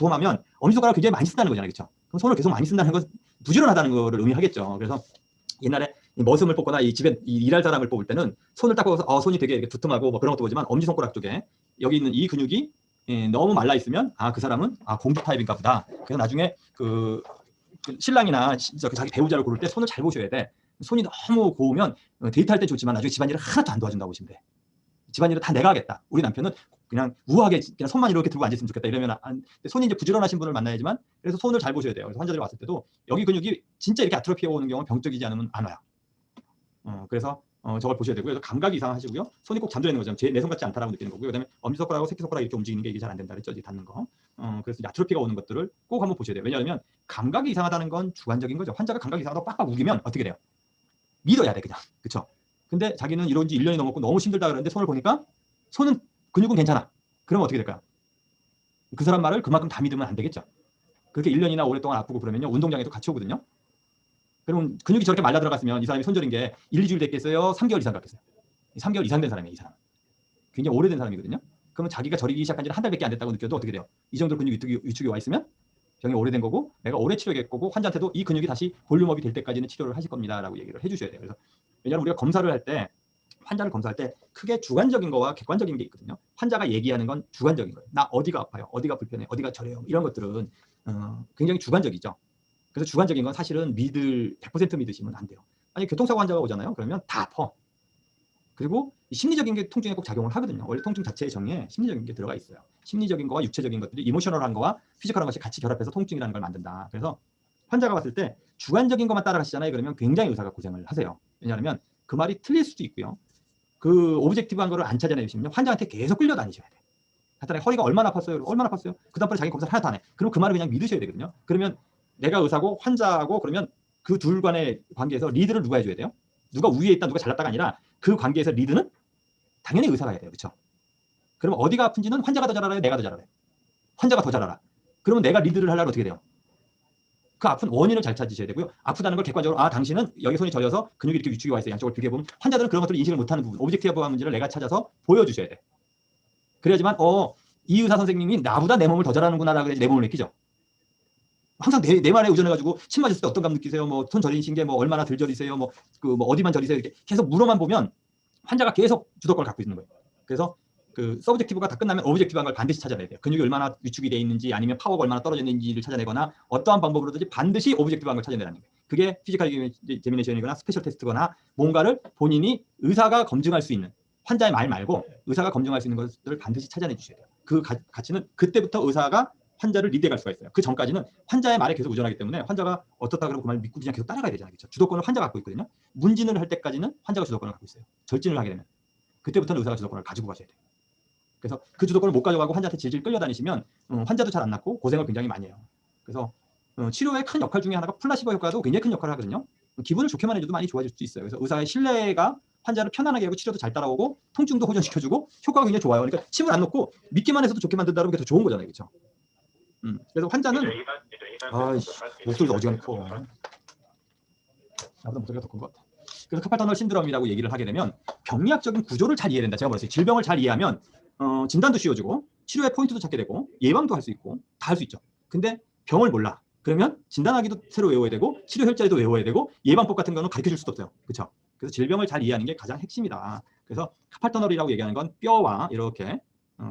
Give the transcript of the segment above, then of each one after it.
두툼하면 엄지손가락을 굉장히 많이 쓴다는 거잖아요. 그렇죠? 그럼 손을 계속 많이 쓴다는 건 부지런하다는 거를 의미하겠죠. 그래서 옛날에 머슴을 뽑거나 이 집에 일할 사람을 뽑을 때는 손을 딱 뽑아서 손이 되게 이렇게 두툼하고 뭐 그런 것도 보지만 엄지손가락 쪽에 여기 있는 이 근육이 너무 말라 있으면 그 사람은 공기 타입인가 보다. 그래서 나중에 그 신랑이나 자기 배우자를 고를 때 손을 잘 보셔야 돼. 손이 너무 고우면 데이트할 때 좋지만 나중에 집안일을 하나도 안 도와준다고 보시면 돼. 집안일을 다 내가 하겠다. 우리 남편은 그냥 우아하게 그냥 손만 이렇게 들고 앉았으면 좋겠다. 이러면 손이 이제 부지런하신 분을 만나야지만 그래서 손을 잘 보셔야 돼요. 그래서 환자들이 왔을 때도 여기 근육이 진짜 이렇게 아트로피해 오는 경우는 병적이지 않으면 안 와요. 그래서 저걸 보셔야 되고요. 그래서 감각이 이상하시고요. 손이 꼭 잠들어 있는 거죠. 내 손 같지 않다라고 느끼는 거고요. 그다음에 엄지손가락하고 새끼손가락 이렇게 움직이는 게 이게 잘 안 된다 그랬죠. 닿는 거. 그래서 아트로피가 오는 것들을 꼭 한번 보셔야 돼요. 왜냐하면 감각이 이상하다는 건 주관적인 거죠. 환자가 감각이 이상하다고 빡빡 우기면 어떻게 돼요? 믿어야 돼 그냥. 그렇죠? 근데 자기는 이런 지 1년이 넘었고 너무 힘들다 그러는데 손을 보니까 손은 근육은 괜찮아. 그러면 어떻게 될까요? 그 사람 말을 그만큼 다 믿으면 안 되겠죠. 그렇게 1년이나 오랫동안 아프고 그러면요. 운동장에도 같이 오거든요. 그럼 근육이 저렇게 말라 들어갔으면 이 사람이 손저린 게 1, 2주일 됐겠어요? 3개월 이상 갔겠어요? 3개월 이상 된 사람이에요. 이 사람. 굉장히 오래된 사람이거든요. 그러면 자기가 저리기 시작한 지는 한 달밖에 안 됐다고 느껴도 어떻게 돼요? 이 정도 근육 위축이 와 있으면 병이 오래된 거고 내가 오래 치료할 거고 환자한테도 이 근육이 다시 볼륨업이 될 때까지는 치료를 하실 겁니다 라고 얘기를 해주셔야 돼요. 그래서 왜냐하면 우리가 검사를 할 때 환자를 검사할 때 크게 주관적인 거와 객관적인 게 있거든요. 환자가 얘기하는 건 주관적인 거예요. 나 어디가 아파요? 어디가 불편해? 어디가 저려요? 이런 것들은 굉장히 주관적이죠. 그래서 주관적인 건 사실은 100% 믿으시면 안 돼요. 아니 교통사고 환자가 오잖아요. 그러면 다 아파. 그리고 심리적인 게 통증에 꼭 작용을 하거든요. 원래 통증 자체의 정의에 심리적인 게 들어가 있어요. 심리적인 거와 육체적인 것들이 이모셔널한 거와 피지컬한 것이 같이 결합해서 통증이라는 걸 만든다. 그래서 환자가 봤을 때 주관적인 것만 따라가시잖아요. 그러면 굉장히 의사가 고생을 하세요. 왜냐하면 그 말이 틀릴 수도 있고요. 그 오브젝티브한 거를 안 찾아내시면 환자한테 계속 끌려다니셔야 돼요. 간단하게 허리가 얼마나 아팠어요? 얼마나 아팠어요? 그 다음번에 자기 검사를 하나도 안 해. 그럼 그 말을 그냥 믿으셔야 되거든요. 그러면 내가 의사고 환자하고 그러면 그 둘 간의 관계에서 리드를 누가 해줘야 돼요? 누가 위에 있다 누가 잘났다가 아니라 그 관계에서 리드는 당연히 의사가 해야 돼요. 그렇죠? 그러면 어디가 아픈지는 환자가 더 잘 알아요? 내가 더 잘 알아요? 환자가 더 잘 알아. 그러면 내가 리드를 하려면 어떻게 돼요? 그 아픈 원인을 잘 찾으셔야 되고요. 아프다는 걸 객관적으로 당신은 여기 손이 저려서 근육이 이렇게 위축이 와 있어요. 양쪽을 비교해보면 환자들은 그런 것들을 인식을 못하는 부분, 오브젝티브한 문제를 내가 찾아서 보여주셔야 돼. 그래야지만 이 의사 선생님이 나보다 내 몸을 더 잘하는구나 라고 내 몸을 느끼죠. 항상 내 말에 의존해가지고 침 맞을 때 어떤 감 느끼세요? 뭐 손 저리신 게 뭐 얼마나 덜 저리세요? 뭐 어디만 저리세요? 이렇게 계속 물어만 보면 환자가 계속 주도권을 갖고 있는 거예요. 그래서 그 서브젝티브가 다 끝나면 오브젝티브한 걸 반드시 찾아내야 돼요. 근육이 얼마나 위축이 돼 있는지 아니면 파워가 얼마나 떨어져 있는지를 찾아내거나 어떠한 방법으로든지 반드시 오브젝티브한 걸 찾아내라는 거예요. 그게 피지컬 제미네이션이거나 스페셜 테스트거나 뭔가를 본인이 의사가 검증할 수 있는 환자의 말 말고 의사가 검증할 수 있는 것들을 반드시 찾아내 주셔야 돼요. 그 가치는 그때부터 의사가 환자를 리드해 갈 수가 있어요. 그 전까지는 환자의 말에 계속 의존하기 때문에 환자가 어떻다 그러고 그 말을 믿고 그냥 계속 따라가야 되잖아요. 그렇죠? 주도권을 환자가 갖고 있거든요. 문진을 할 때까지는 환자가 주도권을 갖고 있어요. 절진을 하게 되면 그때부터는 의사가 주도권을 가지고 가셔야 돼요. 그래서 그 주도권을 못 가져가고 환자한테 질질 끌려다니시면 환자도 잘 안 낫고 고생을 굉장히 많이 해요. 그래서 치료의 큰 역할 중에 하나가 플라시보 효과도 굉장히 큰 역할을 하거든요. 기분을 좋게만 해줘도 많이 좋아질 수 있어요. 그래서 의사의 신뢰가 환자를 편안하게 하고 치료도 잘 따라오고 통증도 호전시켜주고 효과가 굉장히 좋아요. 그러니까 침을 안 놓고 믿기만 해서도 좋게 만든다는 게 더 좋은 거잖아요. 그렇죠? 그래서 환자는 목소리도 어지간히 커. 나보다 목소리가 더 큰 것 같아. 그래서 카팔 터널 신드롬이라고 얘기를 하게 되면 병리학적인 구조를 잘 이해해야 된다. 제가 말했어요. 질병을 잘 이해하면 진단도 쉬워지고 치료의 포인트도 찾게 되고 예방도 할 수 있고 다 할 수 있죠. 근데 병을 몰라. 그러면 진단하기도 새로 외워야 되고 치료 혈자리도 외워야 되고 예방법 같은 거는 가르쳐줄 수도 없어요. 그렇죠? 그래서 질병을 잘 이해하는 게 가장 핵심이다. 그래서 카팔 터널이라고 얘기하는 건 뼈와 이렇게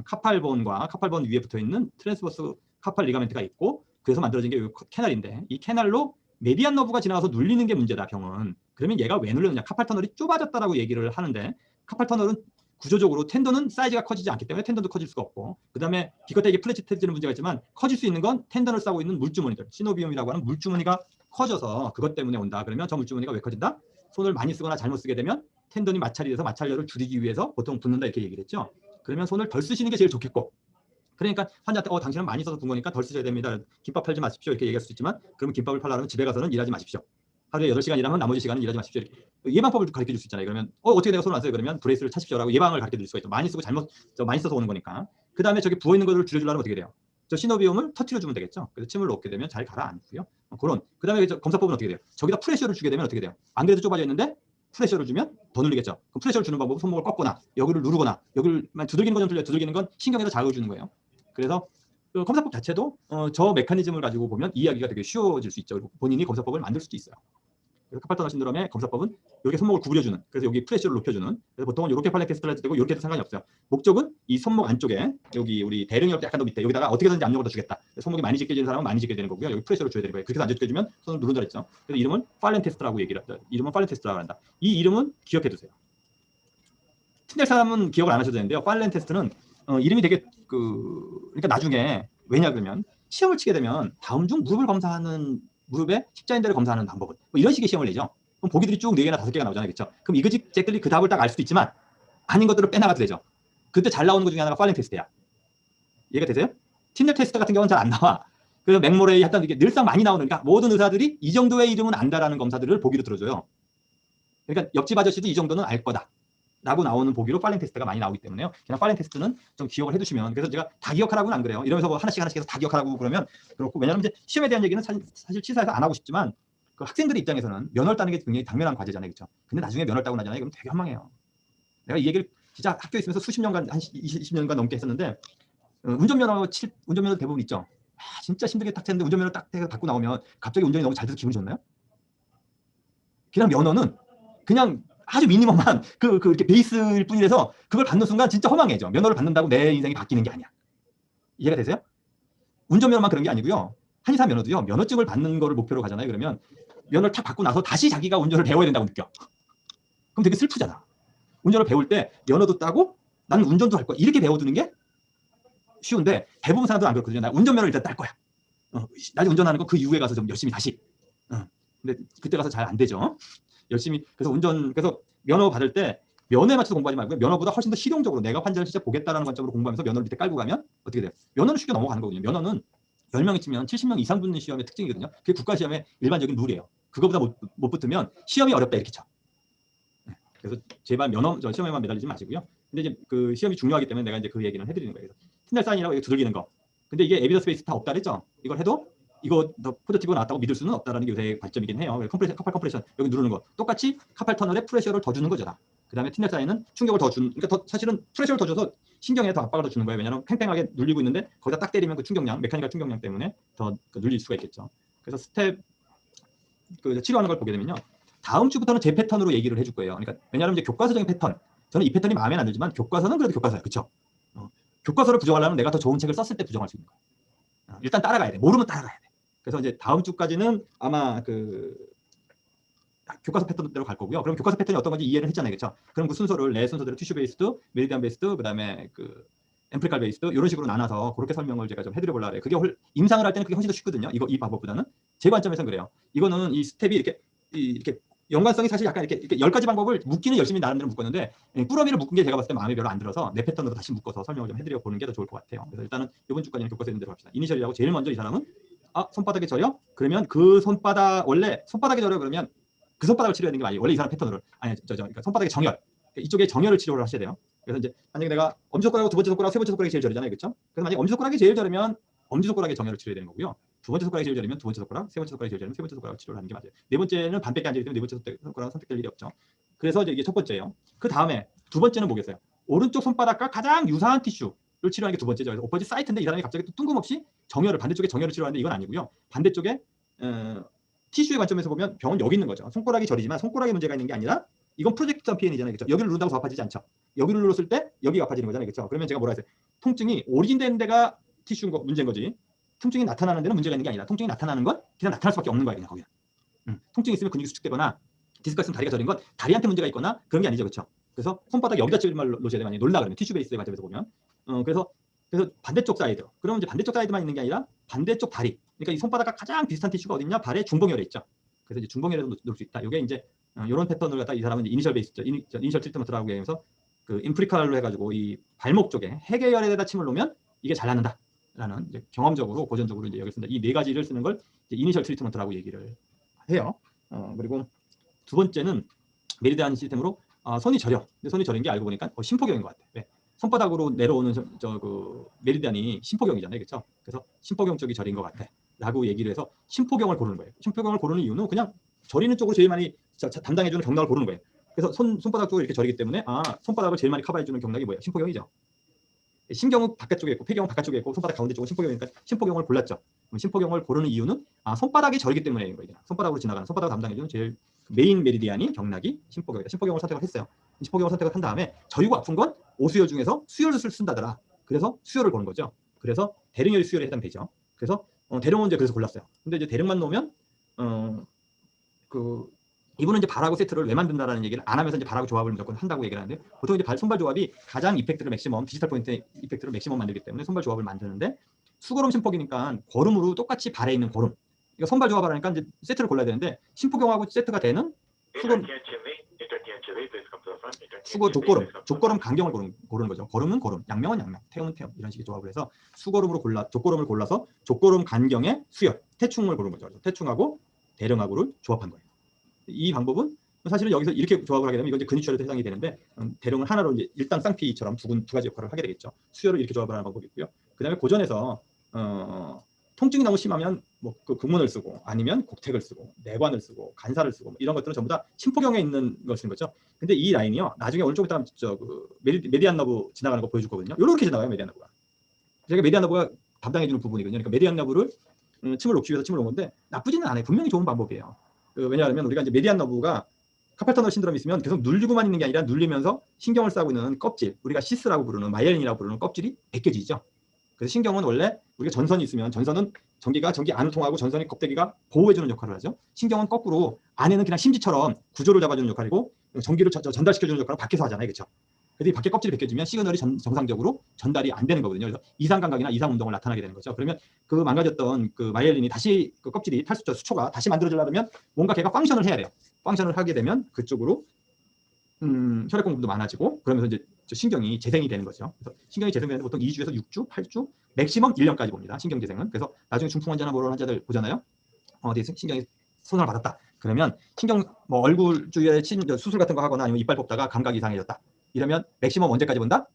카팔본과 카팔본 위에 붙어있는 트랜스버스 카팔 리가멘트가 있고 그래서 만들어진 게 캐널인데 이 캐널로 메디안 너브가 지나가서 눌리는 게 문제다. 병은. 그러면 얘가 왜 눌렸느냐. 카팔 터널이 좁아졌다라고 얘기를 하는데 카팔 터널은 구조적으로 텐던은 사이즈가 커지지 않기 때문에 텐던도 커질 수가 없고 그 다음에 기껏해 이게 플래치해지는 문제가 있지만 커질 수 있는 건 텐던을 싸고 있는 물주머니들 시노비움이라고 하는 물주머니가 커져서 그것 때문에 온다. 그러면 저 물주머니가 왜 커진다? 손을 많이 쓰거나 잘못 쓰게 되면 텐던이 마찰이 돼서 마찰력을 줄이기 위해서 보통 붓는다 이렇게 얘기를 했죠. 그러면 손을 덜 쓰시는 게 제일 좋겠고 그러니까 환자한테 당신은 많이 써서 분 거니까 덜 쓰셔야 됩니다. 김밥 팔지 마십시오. 이렇게 얘기할 수 있지만 그러면 김밥을 팔려면 집에 가서는 일하지 마십시오. 하루에 8시간 일하면 나머지 시간은 일하지 마십시오. 이렇게. 예방법을 가르쳐 줄 수 있잖아요. 그러면 어떻게 내가 손을 안 써요? 그러면 브레이스를 차십시오라고 예방을 가르쳐 줄 수가 있죠. 많이 쓰고 많이 써서 오는 거니까. 그 다음에 저기 부어있는 것을 줄여주려면 어떻게 돼요? 저 시노비움을 터트려 주면 되겠죠. 그래서 침을 놓게 되면 잘 가라앉고요. 그 다음에 검사법은 어떻게 돼요? 저기다 프레셔를 주게 되면 어떻게 돼요? 안 그래도 좁아져 있는데 프레셔를 주면 더 눌리겠죠. 그럼 프레셔를 주는 방법은 손목을 꺾거나 여기를 누르거나 여기를 두들기는 건 좀 틀려요. 두들기는 건 신경에서 자극을 주는 거예요. 그래서 그 검사법 자체도 저 메커니즘을 가지고 보면 이해하기가 되게 쉬워질 수 있죠. 그리고 본인이 검사법을 만들 수도 있어요. 그래서 카팔 터널 신드롬의 검사법은 이렇게 손목을 구부려주는, 그래서 여기 프레셔를 높여주는, 그래서 보통은 이렇게 팔레 테스트를 해도 되고 이렇게 해도 상관이 없어요. 목적은 이 손목 안쪽에 여기 우리 대릉이 약간 더 밑에 여기다가 어떻게든지 압력을 더 주겠다. 손목이 많이 찢겨지는 사람은 많이 찢겨야 되는 거고요. 여기 프레셔를 줘야 되는 거예요. 그렇게 해서 안 찢겨지면 손을 누른다 했죠. 그래서 이름은 팔렌 테스트라고 얘기를 합니다. 이름은 팔렌 테스트라고 한다. 이 이름은 기억해 두세요. 팀낼 사람은 기억을 안 하셔도 되는데요. 팔렌 테스트는 이름이 되게 그러니까 나중에 왜냐 그러면 시험을 치게 되면 다음 중 무릎을 검사하는 무릎의 십자인대를 검사하는 방법은 뭐 이런 식의 시험을 내죠. 그럼 보기들이 쭉 4개나 5개가 나오잖아요. 그렇죠? 그럼 이그직잭들이 그 답을 딱 알 수도 있지만 아닌 것들을 빼나가도 되죠. 그때 잘 나오는 것 중에 하나가 팔렌 테스트야. 이해가 되세요? 팀낼 테스트 같은 경우는 잘 안 나와. 그 맥모레이 했던 이게 늘상 많이 나오는, 그러니까 모든 의사들이 이 정도의 이름은 안다라는 검사들을 보기로 들어줘요. 그러니까 옆집 아저씨도 이 정도는 알 거다 라고 나오는 보기로 팔렌 테스트가 많이 나오기 때문에요. 그냥 팔렌 테스트는 좀 기억을 해두시면, 그래서 제가 다 기억하라고는 안 그래요. 이러면서 뭐 하나씩 해서 다 기억하라고 그러면 그렇고, 왜냐하면 이제 시험에 대한 얘기는 사실 치사해서 안 하고 싶지만 그 학생들의 입장에서는 면허를 따는 게 굉장히 당면한 과제잖아요. 그렇죠? 근데 나중에 면허를 따고 나잖아요. 그럼 되게 허망해요. 내가 이 얘기를 진짜 학교에 있으면서 수십 년간, 한 20년간 넘게 했었는데 운전면허 대부분 있죠. 진짜 힘들게 딱 했는데 운전면허 딱 받고 나오면 갑자기 운전이 너무 잘 돼서 기분이 좋나요? 그냥 면허는 그냥 아주 미니멈한 이렇게 베이스일 뿐이라서 그걸 받는 순간 진짜 허망해져. 면허를 받는다고 내 인생이 바뀌는 게 아니야. 이해가 되세요? 운전면허만 그런 게 아니고요. 한의사 면허도요. 면허증을 받는 거를 목표로 가잖아요. 그러면 면허를 탁 받고 나서 다시 자기가 운전을 배워야 된다고 느껴. 그럼 되게 슬프잖아. 운전을 배울 때 면허도 따고 나는 운전도 할 거야. 이렇게 배워두는 게 쉬운데 대부분 사람들은 안 그렇거든요. 나 운전면허를 일단 딸 거야. 나중에 운전하는 거 그 이후에 가서 좀 열심히 다시. 근데 그때 가서 잘 안 되죠. 열심히. 그래서 그래서 면허 받을 때 면허에 맞춰서 공부하지 말고 면허보다 훨씬 더 실용적으로 내가 판정을 진짜 보겠다라는 관점으로 공부하면서 면허를 밑에 깔고 가면 어떻게 돼요? 면허는 쉽게 넘어가는 거거든요. 면허는 10명이 치면 70명 이상 붙는 시험의 특징이거든요. 그게 국가시험의 일반적인 룰이에요. 그거보다 못 붙으면 시험이 어렵다 이렇게 쳐. 그래서 제발 시험에만 매달리지 마시고요. 근데 이제 그 시험이 중요하기 때문에 내가 이제 그 얘기는 해드리는 거예요. 팀낼 사인이라고 두들기는 거. 근데 이게 에비던스 베이스 다 없다 그랬죠? 이걸 해도 이거 더 포지티브가 나왔다고 믿을 수는 없다라는 게 요새 관점이긴 해요. 카팔 컴프레션 여기 누르는 거 똑같이 카팔 터널에 프레셔를 더 주는 거죠. 그 다음에 팀낼 사인은 충격을 더 주는, 그러니까 사실은 프레셔를 더 줘서 신경에 더 압박을 더 주는 거예요. 왜냐하면 팽팽하게 눌리고 있는데 거기다 딱 때리면 그 충격량, 메카니컬 충격량 때문에 더 눌릴 수가 있겠죠. 그래서 스텝 치료하는 걸 보게 되면요. 다음 주부터는 제 패턴으로 얘기를 해줄 거예요. 그러니까 왜냐하면 이제 교과서적인 패턴, 저는 이 패턴이 마음에 안 들지만 교과서는 그래도 교과서야, 그렇죠? 교과서를 부정하려면 내가 더 좋은 책을 썼을 때 부정할 수 있는 거야. 일단 따라가야 돼. 모르면 따라가야 돼. 그래서 이제 다음 주까지는 아마 교과서 패턴대로 갈 거고요. 그럼 교과서 패턴이 어떤 건지 이해를 했잖아요, 그렇죠? 그럼 그 순서를 내 순서대로 티슈 베이스드, 메리디안 베이스드, 그다음에 엠프리칼 베이스드 이런 식으로 나눠서 그렇게 설명을 제가 좀 해드려 보려고 해요. 그게 임상을 할 때는 그게 훨씬 더 쉽거든요. 이 방법보다는 제 관점에서는 그래요. 이거는 이 스텝이 이렇게 연관성이 사실 약간 이렇게 10가지 방법을 묶기는 열심히 나름대로 묶었는데 꾸러미를 묶은 게 제가 봤을 때 마음에 별로 안 들어서 내 패턴으로 다시 묶어서 설명을 좀 해드려 보는 게 더 좋을 것 같아요. 그래서 일단은 이번 주까지는 교과서 있는 대로 합시다. 이니셜이라고 제일 먼저 이 사람은 손바닥에 저려? 그러면 그 손바닥 원래 손바닥에 저려 그러면 그 손바닥을 치료해야 되는 게 맞아요. 원래 이 사람 패턴으로 그러니까 손바닥에 정혈, 이쪽에 정혈을 치료를 하셔야 돼요. 그래서 이제 만약에 내가 엄지손가락하고 두 번째 손가락, 세 번째 손가락이 제일 저리잖아요, 그렇죠? 그래서 만약에 엄지손가락이 제일 저리면 엄지손가락에 정혈을 치료해야 되는 거고요. 두 번째 손가락이 제일 저리면 두 번째 손가락, 세 번째 손가락이 제일 저리면 세 번째 손가락을 치료를 하는 게 맞아요. 네 번째는 반밖에 안 되기 때문에 네 번째 손가락은 선택될 일이 없죠. 그래서 이제 이게 첫 번째예요. 그 다음에 두 번째는 뭐겠어요? 오른쪽 손바닥과 가장 유사한 티슈를 치료하는 게 두 번째죠. 그래서 오퍼지 사이트인데 이 사람이 갑자기 또 뜬금없이 반대쪽에 정혈을 치료하는데 이건 아니고요. 반대쪽에 티슈의 관점에서 보면 병은 여기 있는 거죠. 손가락이 저리지만 손가락에 문제가 있는 게 아니라 이건 프로젝트 PN이잖아요. 그렇죠? 여기를 누른다고 더 아파지지 않죠. 여기를 눌렀을 때 여기가 아파지는 거잖아요. 그렇죠? 그러면 제가 뭐라 했어요? 통증이 오리진된 데가 티슈인 거 문제인 거지. 통증이 나타나는 데는 문제가 있는 게 아니라 통증이 나타나는 건 그냥 나타날 수밖에 없는 거야. 그냥 거기는. 통증이 있으면 근육이 수축되거나 디스크가 있으면 다리가 저린 건 다리한테 문제가 있거나 그런 게 아니죠. 그렇죠? 그래서 손바닥 여기다 찔말 놓으셔야 돼요. 만약에 놀라 그러면 티슈 베이스의 관점에서 보면 그래서 반대쪽 사이드. 그러면 이제 반대쪽 사이드만 있는 게 아니라 반대쪽 다리. 그러니까 이 손바닥과 가장 비슷한 티슈가 어디 있냐? 발의 중봉혈에 있죠. 그래서 이제 중봉혈에도 놓을 수 있다. 이게 이제 이런 패턴을 갖다 이 사람은 이니셜 베이스죠. 이니셜 트리트먼트라고 해서 인프리칼로 해가지고 이 발목 쪽에 해계열에다 침을 놓으면 이게 잘 낫는다라는 이제 경험적으로 고전적으로 이제 여기 쓴다. 이 네 가지를 쓰는 걸 이니셜 트리트먼트라고 얘기를 해요. 그리고 두 번째는 메리디안 시스템으로 손이 저려. 근데 손이 저린 게 알고 보니까 심포경인 것 같아. 왜? 손바닥으로 내려오는 메리디안이 심포경이잖아요, 그렇죠? 그래서 심포경 쪽이 저린 것 같아.라고 얘기를 해서 심포경을 고르는 거예요. 심포경을 고르는 이유는 그냥 저리는 쪽으로 제일 많이 담당해주는 경락을 고르는 거예요. 그래서 손바닥 쪽이 이렇게 저리기 때문에 손바닥을 제일 많이 커버해주는 경락이 뭐예요? 심포경이죠. 신경은 바깥쪽에 있고 폐경은 바깥쪽에 있고 손바닥 가운데 쪽은 심포경이니까 심포경을 골랐죠. 그럼 심포경을 고르는 이유는 손바닥이 저리기 때문에 거예요. 손바닥으로 지나가는 손바닥을 담당해주는 제일 메인 메리디안이 경락이 심포경이다. 심포경을 선택을 했어요. 심포경을 선택을 한 다음에 저리고 아픈 건 오수혈 중에서 수혈을 쓴다더라. 그래서 수혈을 고른 거죠. 그래서 대릉혈이 수혈에 해당되죠. 그래서 대릉은 이제 그래서 골랐어요. 근데 이제 대릉만 놓으면 이분은 이제 발하고 세트를 왜 만든다라는 얘기를 안 하면서 이제 발하고 조합을 무조건 한다고 얘기를 하는데 보통 이제 손발 조합이 가장 이펙트를 맥시멈 디지털 포인트 이펙트를 맥시멈 만들기 때문에 손발 조합을 만드는데 수고름 심포기니까 고름으로 똑같이 발에 있는 고름. 그러니까 손발 조합을 하니까 이제 세트를 골라야 되는데 심포경하고 세트가 되는 족고름 간경을 고르는 거죠. 고름은 고름, 양명은 양명, 태음은 태음 이런 식의 조합을 해서 족고름을 골라서 족고름 간경의 수혈, 태충을 고르는 거죠. 태충하고 대릉하고를 조합한 거예요. 이 방법은 사실은 여기서 이렇게 조합을 하게 되면 이건 이제 근위추혈에도 해당이 되는데 대릉은 하나로 이제 일당 쌍피처럼 두 가지 역할을 하게 되겠죠. 수혈을 이렇게 조합을 하는 방법이 있고요. 그다음에 고전에서 통증이 너무 심하면 뭐 그 금문을 쓰고 아니면 곡택을 쓰고 내관을 쓰고 간사를 쓰고 뭐 이런 것들은 전부 다 심포경에 있는 걸 쓰는 거죠. 근데 이 라인이요 나중에 오늘 좀 이따 메디안 너브 지나가는 거 보여줄 거거든요. 이렇게 지나가요 메디안 너브가. 제가 메디안 너브가 담당해주는 부분이거든요. 그러니까 메디안 너브를 침을 놓기 위해서 침을 놓은 건데 나쁘지는 않아요. 분명히 좋은 방법이에요. 왜냐하면 우리가 이제 메디안 너브가 카팔 터널 신드롬이 있으면 계속 눌리고만 있는 게 아니라 눌리면서 신경을 싸고 있는 껍질, 우리가 시스라고 부르는 마이엘린이라고 부르는 껍질이 벗겨지죠. 그래서 신경은 원래 우리가 전선이 있으면 전선은 전기 안을 통하고 전선이 껍데기가 보호해주는 역할을 하죠. 신경은 거꾸로 안에는 그냥 심지처럼 구조를 잡아주는 역할이고 전기를 전달시켜주는 역할을 밖에서 하잖아요. 그렇죠? 그래서 밖에 껍질이 벗겨지면 시그널이 정상적으로 전달이 안 되는 거거든요. 그래서 이상 감각이나 이상 운동을 나타나게 되는 거죠. 그러면 그 망가졌던 그 마이엘린이 다시 그 껍질이 수초가 다시 만들어지려면 뭔가 걔가 펑션을 해야 돼요. 펑션을 하게 되면 그쪽으로 혈액 공급도 많아지고 그러면서 이제 신경이 재생이 되는 거죠. 그래서 신경이 재생되는데 보통 2주에서 6주, 8주, 맥시멈 1년까지 봅니다. 신경 재생은. 그래서 나중에 중풍 환자나 모런 환자들 보잖아요. 신경이 손상을 받았다. 그러면 신경 뭐 얼굴 주위에 수술 같은 거 하거나 아니면 이빨 뽑다가 감각이 이상해졌다. 이러면 맥시멈 언제까지 본다?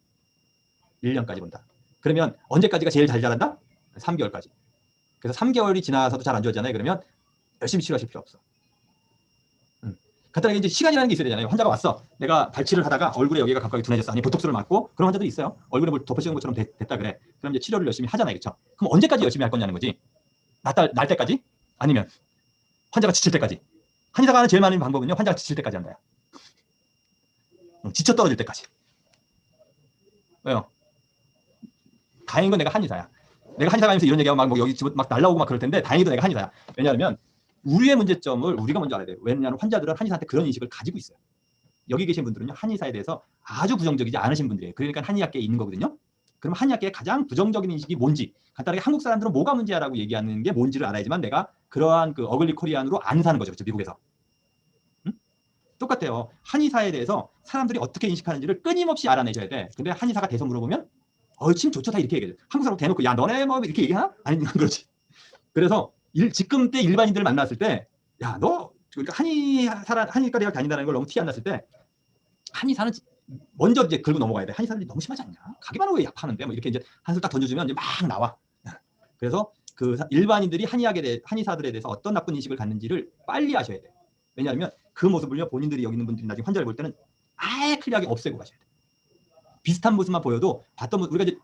1년까지 본다. 그러면 언제까지가 제일 잘 자란다? 3개월까지. 그래서 3개월이 지나서도 잘 안 좋아지잖아요. 그러면 열심히 치료하실 필요 없어. 간단하게 이제 시간이라는 게 있어야 되잖아요. 환자가 왔어. 내가 발치를 하다가 얼굴에 여기가 감각이 둔해졌어. 아니 보톡스를 맞고 그런 환자도 있어요. 얼굴에 뭘 덮어씌운 것처럼 됐다 그래. 그럼 이제 치료를 열심히 하잖아요. 그렇죠? 그럼 언제까지 열심히 할 거냐는 거지. 날 때까지? 아니면 환자가 지칠 때까지. 한의사가 하는 제일 많은 방법은요. 환자가 지칠 때까지 한다. 지쳐 떨어질 때까지. 왜요? 다행인 건 내가 한의사야. 내가 한의사가 아니면서 이런 얘기하면 막 여기 막 날라오고 막 그럴 텐데 다행히도 내가 한의사야. 왜냐하면 우리의 문제점을 우리가 먼저 알아야 돼요. 왜냐하면 환자들은 한의사한테 그런 인식을 가지고 있어요. 여기 계신 분들은요. 한의사에 대해서 아주 부정적이지 않으신 분들이에요. 그러니까 한의학계에 있는 거거든요. 그럼 한의학계의 가장 부정적인 인식이 뭔지 간단하게 한국 사람들은 뭐가 문제야라고 얘기하는 게 뭔지를 알아야지만 내가 그러한 그 어글리 코리안으로 안 사는 거죠. 그렇죠? 미국에서. 똑같아요. 한의사에 대해서 사람들이 어떻게 인식하는지를 끊임없이 알아내셔야 돼. 근데 한의사가 대서 물어보면 침 좋죠. 다 이렇게 얘기해요. 한국 사람 대놓고 야 너네 뭐 이렇게 얘기하나? 아니 그렇지. 그래서 지금 때 일반인들을 만났을 때 야 너 그러니까 한의과 대학 다닌다는 걸 너무 티 안 났을 때 한의사는 먼저 이제 긁고 넘어가야 돼. 한의사들이 너무 심하지 않냐? 가기만 하고 왜 약하는데 뭐 이렇게 이제 한술 딱 던져주면 이제 막 나와. 그래서 그 일반인들이 한의사들에 대해서 어떤 나쁜 인식을 갖는지를 빨리 아셔야 돼. 왜냐하면 그 모습을요 본인들이 여기 있는 분들이 나중에 환자를 볼 때는 아예 클리어하게 없애고 가셔야 돼. 비슷한 모습만 보여도 봤던 우리가 이제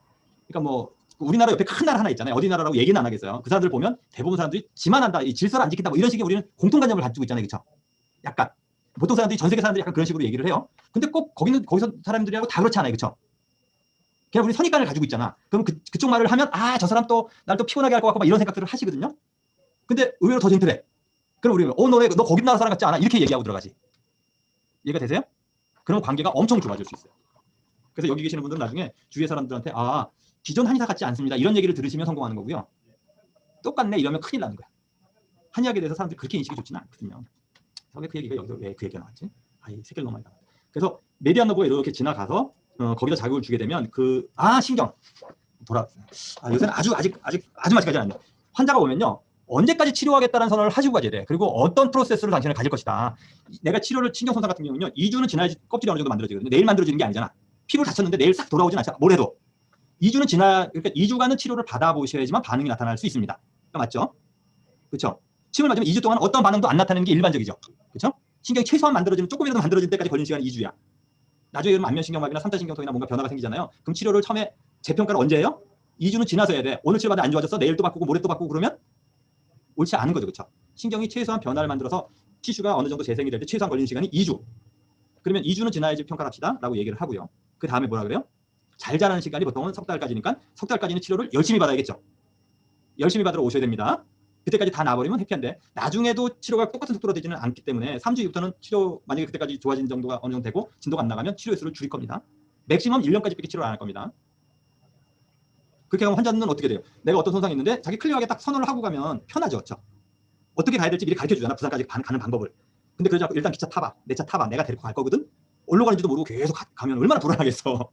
그러니까 뭐 우리나라 옆에 큰 나라 하나 있잖아요. 어디 나라라고 얘기는 안 하겠어요. 그 사람들 보면 대부분 사람들이 지만한다, 이 질서를 안 지킨다, 뭐 이런 식의 우리는 공통관념을 가지고 있잖아요, 그렇죠? 약간 보통 사람들이 전 세계 사람들이 약간 그런 식으로 얘기를 해요. 근데 꼭 거기서 사람들이하고 다 그렇지 않아요, 그렇죠? 그냥 우리 선입관을 가지고 있잖아. 그럼 그쪽 말을 하면 저 사람 또 날 또 피곤하게 할 것 같고 막 이런 생각들을 하시거든요. 근데 의외로 더 젠틀해. 그럼 우리는 너 거기 나라 사람 같지 않아? 이렇게 얘기하고 들어가지. 이해가 되세요? 그럼 관계가 엄청 좋아질 수 있어요. 그래서 여기 계시는 분들은 나중에 주위의 사람들한테 기존 한의사 같지 않습니다. 이런 얘기를 들으시면 성공하는 거고요. 똑같네 이러면 큰일 나는 거야. 한의학에 대해서 사람들이 그렇게 인식이 좋지는 않거든요. 그 얘기가 여기서 왜 그 얘기가 나왔지? 이 새끼를 너무 많이 나왔다. 그래서 메디안 너브가 이렇게 지나가서 거기다 자극을 주게 되면 신경 요새는 아주 마찬가지 않네. 환자가 오면요. 언제까지 치료하겠다는 선언을 하시고 가져야 돼. 그리고 어떤 프로세스를 당신은 가질 것이다. 내가 치료를 신경 손상 같은 경우는요. 2주는 지나야지 껍질이 어느 정도 만들어지거든요. 내일 만들어지는 게 아니잖아. 피부를 다쳤는데 내일 싹 돌아오진 않잖아. 뭘 해도. 2주는 그러니까 2주간은 치료를 받아보셔야지만 반응이 나타날 수 있습니다. 그러니까 맞죠? 그렇죠? 침을 맞으면 2주 동안 어떤 반응도 안 나타내는 게 일반적이죠. 그렇죠? 신경이 최소한 만들어지면 조금이라도 만들어질 때까지 걸리는 시간이 2주야. 나중에 그러면 안면신경마비나 삼타신경통이나 뭔가 변화가 생기잖아요. 그럼 치료를 처음에 재평가를 언제 해요? 2주는 지나서 해야 돼. 오늘 치료받아 안 좋아졌어? 내일 또 바꾸고 모레 또 바꾸고 그러면 옳지 않은 거죠. 그렇죠? 신경이 최소한 변화를 만들어서 티슈가 어느 정도 재생이 될 때 최소한 걸리는 시간이 2주. 그러면 2주는 지나야지 평가를 합시다 라고 얘기를 하고요. 그 다음에 뭐라 그래요? 잘 자라는 시간이 보통은 석 달까지니까 석 달까지는 치료를 열심히 받아야겠죠. 열심히 받으러 오셔야 됩니다. 그때까지 다 나버리면 해피한데 나중에도 치료가 똑같은 속도로 되지는 않기 때문에 3주 이후부터는 치료 만약에 그때까지 좋아진 정도가 어느 정도 되고 진도가 안 나가면 치료 횟수를 줄일 겁니다. 맥시멈 1년까지밖에 치료를 안 할 겁니다. 그렇게 하면 환자는 어떻게 돼요? 내가 어떤 손상이 있는데 자기 클리어하게 딱 선언을 하고 가면 편하죠. 그렇죠? 어떻게 가야 될지 미리 가르쳐주잖아. 부산까지 가는 방법을. 근데 그러지 않고 일단 기차 타봐. 내 차 타봐. 내가 데리고 갈 거거든. 어디로 가는지도 모르고 계속 가면 얼마나 불안하겠어.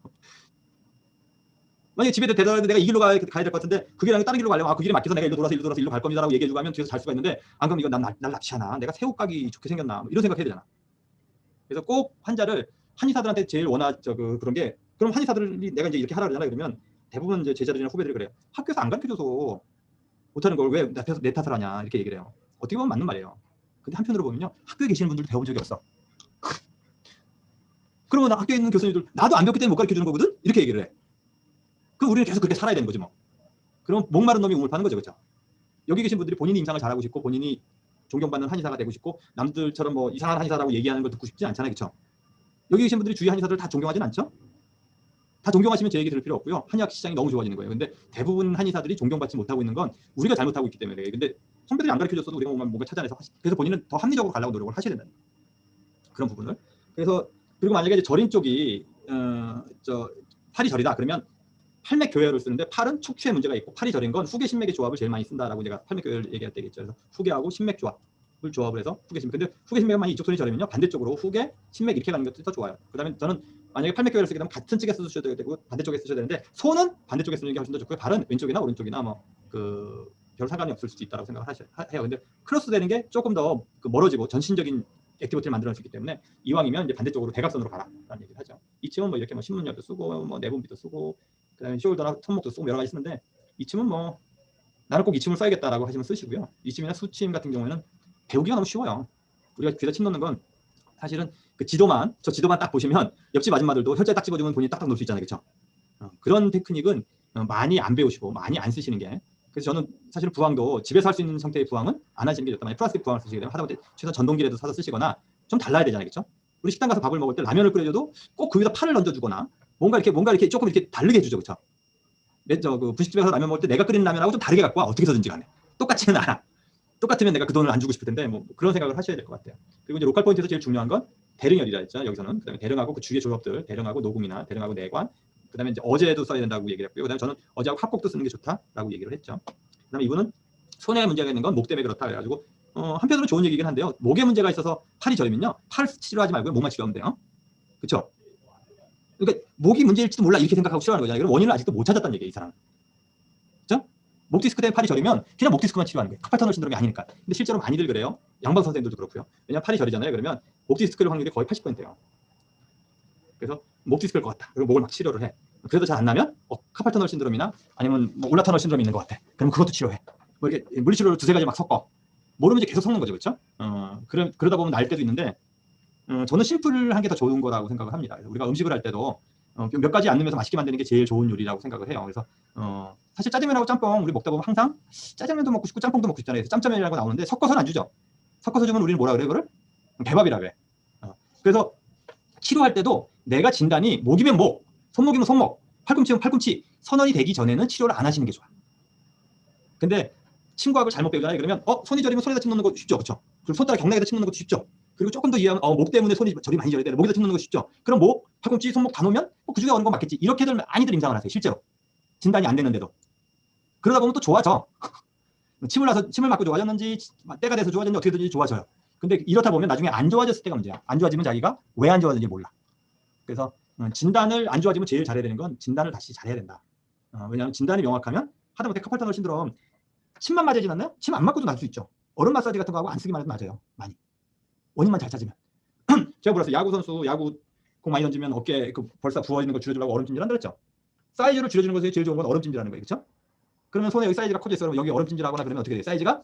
만약에 집에 대더라도 내가 이 길로 가야 될 것 같은데 그 길이 아니라 다른 길로 가려면 그 길이 막혀서 내가 일로 돌아서 갈 겁니다 라고 얘기해주고 하면 뒤에서 잘 수가 있는데 안 그러면 이거 날 납치하나? 내가 새우 가기 좋게 생겼나? 뭐 이런 생각 해야 되잖아. 그래서 꼭 환자를 한의사들한테 제일 그런 게 그럼 한의사들이 내가 이제 이렇게 하라 그러잖아. 그러면 대부분 이제 제자들이나 후배들이 그래요. 학교에서 안 가르쳐줘서 못하는 걸 왜 내 탓을 하냐 이렇게 얘기를 해요. 어떻게 보면 맞는 말이에요. 근데 한편으로 보면요. 학교에 계시는 분들도 배워본 적이 없어. 그러면 학교에 있는 교수님들 나도 안 배웠기 때문에 못 가르쳐주는 거거든? 이렇게 얘기를 해. 그럼 우리는 계속 그렇게 살아야 되는 거지 뭐. 그럼 목마른 놈이 우물 파는 거죠. 그렇죠? 여기 계신 분들이 본인이 임상을 잘하고 싶고 본인이 존경받는 한의사가 되고 싶고 남들처럼 뭐 이상한 한의사라고 얘기하는 걸 듣고 싶지 않잖아요. 그렇죠? 여기 계신 분들이 주위 한의사들 다 존경하진 않죠? 다 존경하시면 제 얘기 들을 필요 없고요. 한의학 시장이 너무 좋아지는 거예요. 근데 대부분 한의사들이 존경받지 못하고 있는 건 우리가 잘못하고 있기 때문에 그래요. 근데 선배들이 안 가르쳐줬어도 우리가 뭔가 찾아내서 그래서 본인은 더 합리적으로 가려고 노력을 하셔야 된다는 거예요. 그런 부분을. 그래서 그리고 만약에 이제 절인 쪽이 팔이 절이다 그러면 팔맥 교열을 쓰는데 팔은 척추에 문제가 있고 팔이 절인 건 후계 신맥의 조합을 제일 많이 쓴다라고 제가 팔맥 교열 얘기할 때 얘기했죠. 그래서 후계하고 신맥 조합을 조합을 해서 후계 신맥. 근데 후계 신맥만 이쪽 손이 저리면요 반대쪽으로 후계 신맥 이렇게 가는 것도 더 좋아요. 그다음에 저는 만약에 팔맥 교열을 쓰게 되면 같은 측에 쓰셔도 되고 반대쪽에 쓰셔야 되는데 손은 반대쪽에 쓰는 게 훨씬 더 좋고요. 발은 왼쪽이나 오른쪽이나 뭐 별 상관이 없을 수도 있다고 생각을 해요. 근데 크로스 되는 게 조금 더 멀어지고 전신적인 액티비티를 만들어낼 수 있기 때문에 이왕이면 이제 반대쪽으로 대각선으로 가라라는 얘기를 하죠. 이쯤은 뭐 이렇게 뭐 신문열도 쓰고 뭐 내분비도 쓰고 그다음에 숄더나 손목도 쓰고 여러 가지 쓰는데 이쯤은 뭐 나는 꼭 이침을 써야겠다라고 하시면 쓰시고요. 이침이나 수침 같은 경우에는 배우기가 너무 쉬워요. 우리가 귀에다 침 넣는 건 사실은 그 지도만 딱 보시면 옆집 아줌마들도 혈자리 딱 집어주면 본인이 딱딱 놓을 수 있잖아요. 그렇죠? 그런 테크닉은 많이 안 배우시고 많이 안 쓰시는 게 그래서 저는 사실 부항도 집에서 할 수 있는 형태의 부항은 안 하시는 게 좋다. 만약 플라스틱 부항을 쓰시게 되면 하다못해 최소한 전동기라도 사서 쓰시거나 좀 달라야 되잖아요. 그렇죠? 우리 식당 가서 밥을 먹을 때 라면을 끓여줘도 꼭 그 위에다 파를 얹어주거나 뭔가 이렇게 조금 이렇게 다르게 해주죠. 그렇죠? 그 분식집에서 라면 먹을 때 내가 끓이는 라면하고 좀 다르게 갖고 와. 어떻게 해서든지 간에. 똑같지는 않아. 똑같으면 내가 그 돈을 안 주고 싶을 텐데 뭐 그런 생각을 하셔야 될 것 같아요. 그리고 이제 로컬 포인트에서 제일 중요한 건 대릉열이라 했죠. 여기서는 그다음에 대릉하고 그 주위의 조합들, 대릉하고 녹음이나 대릉하고 내관, 그다음에 이제 어제도 써야 된다고 얘기를 했고요. 그다음에 저는 어제하고 합곡도 쓰는 게 좋다라고 얘기를 했죠. 그다음에 이분은 손에 문제가 있는 건 목 때문에 그렇다 그래가지고 한편으로 좋은 얘기긴 한데요. 목에 문제가 있어서 팔이 저리면요, 팔 치료하지 말고요, 목만 치료하면 돼요. 그렇죠? 그러니까 목이 문제일지도 몰라 이렇게 생각하고 치료하는 거잖아요. 그럼 원인을 아직도 못 찾았다는 얘기예요, 이 사람. 그렇죠? 목 디스크 때문에 팔이 저리면 그냥 목 디스크만 치료하는 거예요. 카팔 터널 신드롬이 아니니까. 근데 실제로 많이들 그래요. 양방 선생님들도 그렇고요. 왜냐면 팔이 저리잖아요. 그러면 목 디스크일 확률이 거의 80%예요. 그래서 목 디스크일 것 같다. 그리고 목을 막 치료를 해. 그래도 잘 안 나면 카팔 터널 신드롬이나 아니면 뭐 올라 터널 신드롬이 있는 것 같아. 그럼 그것도 치료해. 뭐 이렇게 물리치료를 두세 가지 막 섞어. 모르면 이제 계속 섞는 거죠, 그렇죠? 그러다 보면 날 때도 있는데 저는 심플한 게 더 좋은 거라고 생각을 합니다. 우리가 음식을 할 때도 몇 가지 안 넣으면서 맛있게 만드는 게 제일 좋은 요리라고 생각을 해요. 그래서 사실 짜장면하고 짬뽕 우리 먹다 보면 항상 짜장면도 먹고 싶고 짬뽕도 먹고 싶잖아요. 그래서 짬짜면이라고 나오는데 섞어서는 안 주죠. 섞어서 주면 우리는 뭐라 그래? 그걸 개밥이라 그래. 그래서 치료할 때도 내가 진단이 목이면 목, 손목이면 손목, 팔꿈치면 팔꿈치 선언이 되기 전에는 치료를 안 하시는 게 좋아. 근데 침과학을 잘못 배우잖아요. 그러면 손이 저리면 손에다 침 넣는 거 쉽죠, 그렇죠? 그리고 손가락 경락에다 침 넣는 것도 쉽죠. 그리고 조금 더 이해하면 목 때문에 손이 저리 많이 저려야 돼. 목에다 침 넣는 거 쉽죠. 그럼 목, 팔꿈치, 손목 다 놓으면 그 중에 어느 건 맞겠지. 이렇게들 많이들 임상을 하세요. 실제로 진단이 안 됐는데도 그러다 보면 또 좋아져. 침을 맞고 좋아졌는지 때가 돼서 좋아졌는지 어떻게 되는지 좋아져요. 근데 이렇다 보면 나중에 안 좋아졌을 때가 문제야. 안 좋아지면 자기가 왜 안 좋아졌는지 몰라. 그래서 진단을 안 좋아지면 제일 잘해야 되는 건 진단을 다시 잘해야 된다. 왜냐하면 진단이 명확하면 하다못해 카팔 터널 신드롬 침만 맞아지지 않나요? 침 안 맞고도 날 수 있죠. 얼음 마사지 같은 거 하고 안 쓰기만 해도 맞아요. 많이. 원인만 잘 찾으면. 제가 몰랐어요. 야구 선수 야구 공 많이 던지면 어깨 벌써 부어지는 거 줄여주려고 얼음찜질 한다 그랬죠. 사이즈를 줄여주는 것에 제일 좋은 건 얼음찜질하는 거예요. 그렇죠? 그러면 손에 여기 사이즈가 커져 있어요. 그러면 여기 얼음찜질하거나 그러면 어떻게 돼요? 사이즈가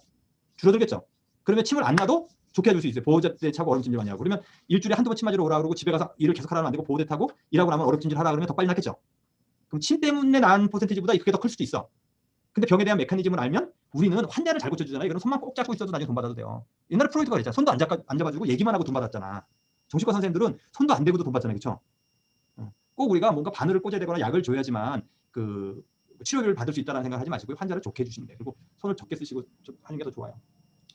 줄어들겠죠. 그러면 침을 안 놔도 좋게 해줄 수 있어요. 보호대 차고 얼음찜질 많이 하고. 그러면 일주일에 한두 번 침 맞으러 오라 그러고 집에 가서 일을 계속 하라면 안 되고 보호대 타고 일하고 나면 얼음찜질 하라 그러면 더 빨리 낫겠죠. 그럼 침 때문에 난 퍼센티지보다 그게 더 클 수도 있어. 근데 병에 대한 메커니즘을 알면 우리는 환자를 잘 고쳐주잖아요. 이거는 손만 꼭 잡고 있어도 나중에 돈 받아도 돼요. 옛날에 프로이트가 그랬잖아. 손도 안 잡아주고 얘기만 하고 돈 받았잖아. 정신과 선생님들은 손도 안 대고도 돈 받잖아요. 그렇죠? 꼭 우리가 뭔가 바늘을 꽂아야 되거나 약을 줘야지만 그 치료를 받을 수 있다는 생각을 하지 마시고 환자를 좋게 해주시면 돼요. 그리고 손을 적게 쓰시고 하는 게 더 좋아요.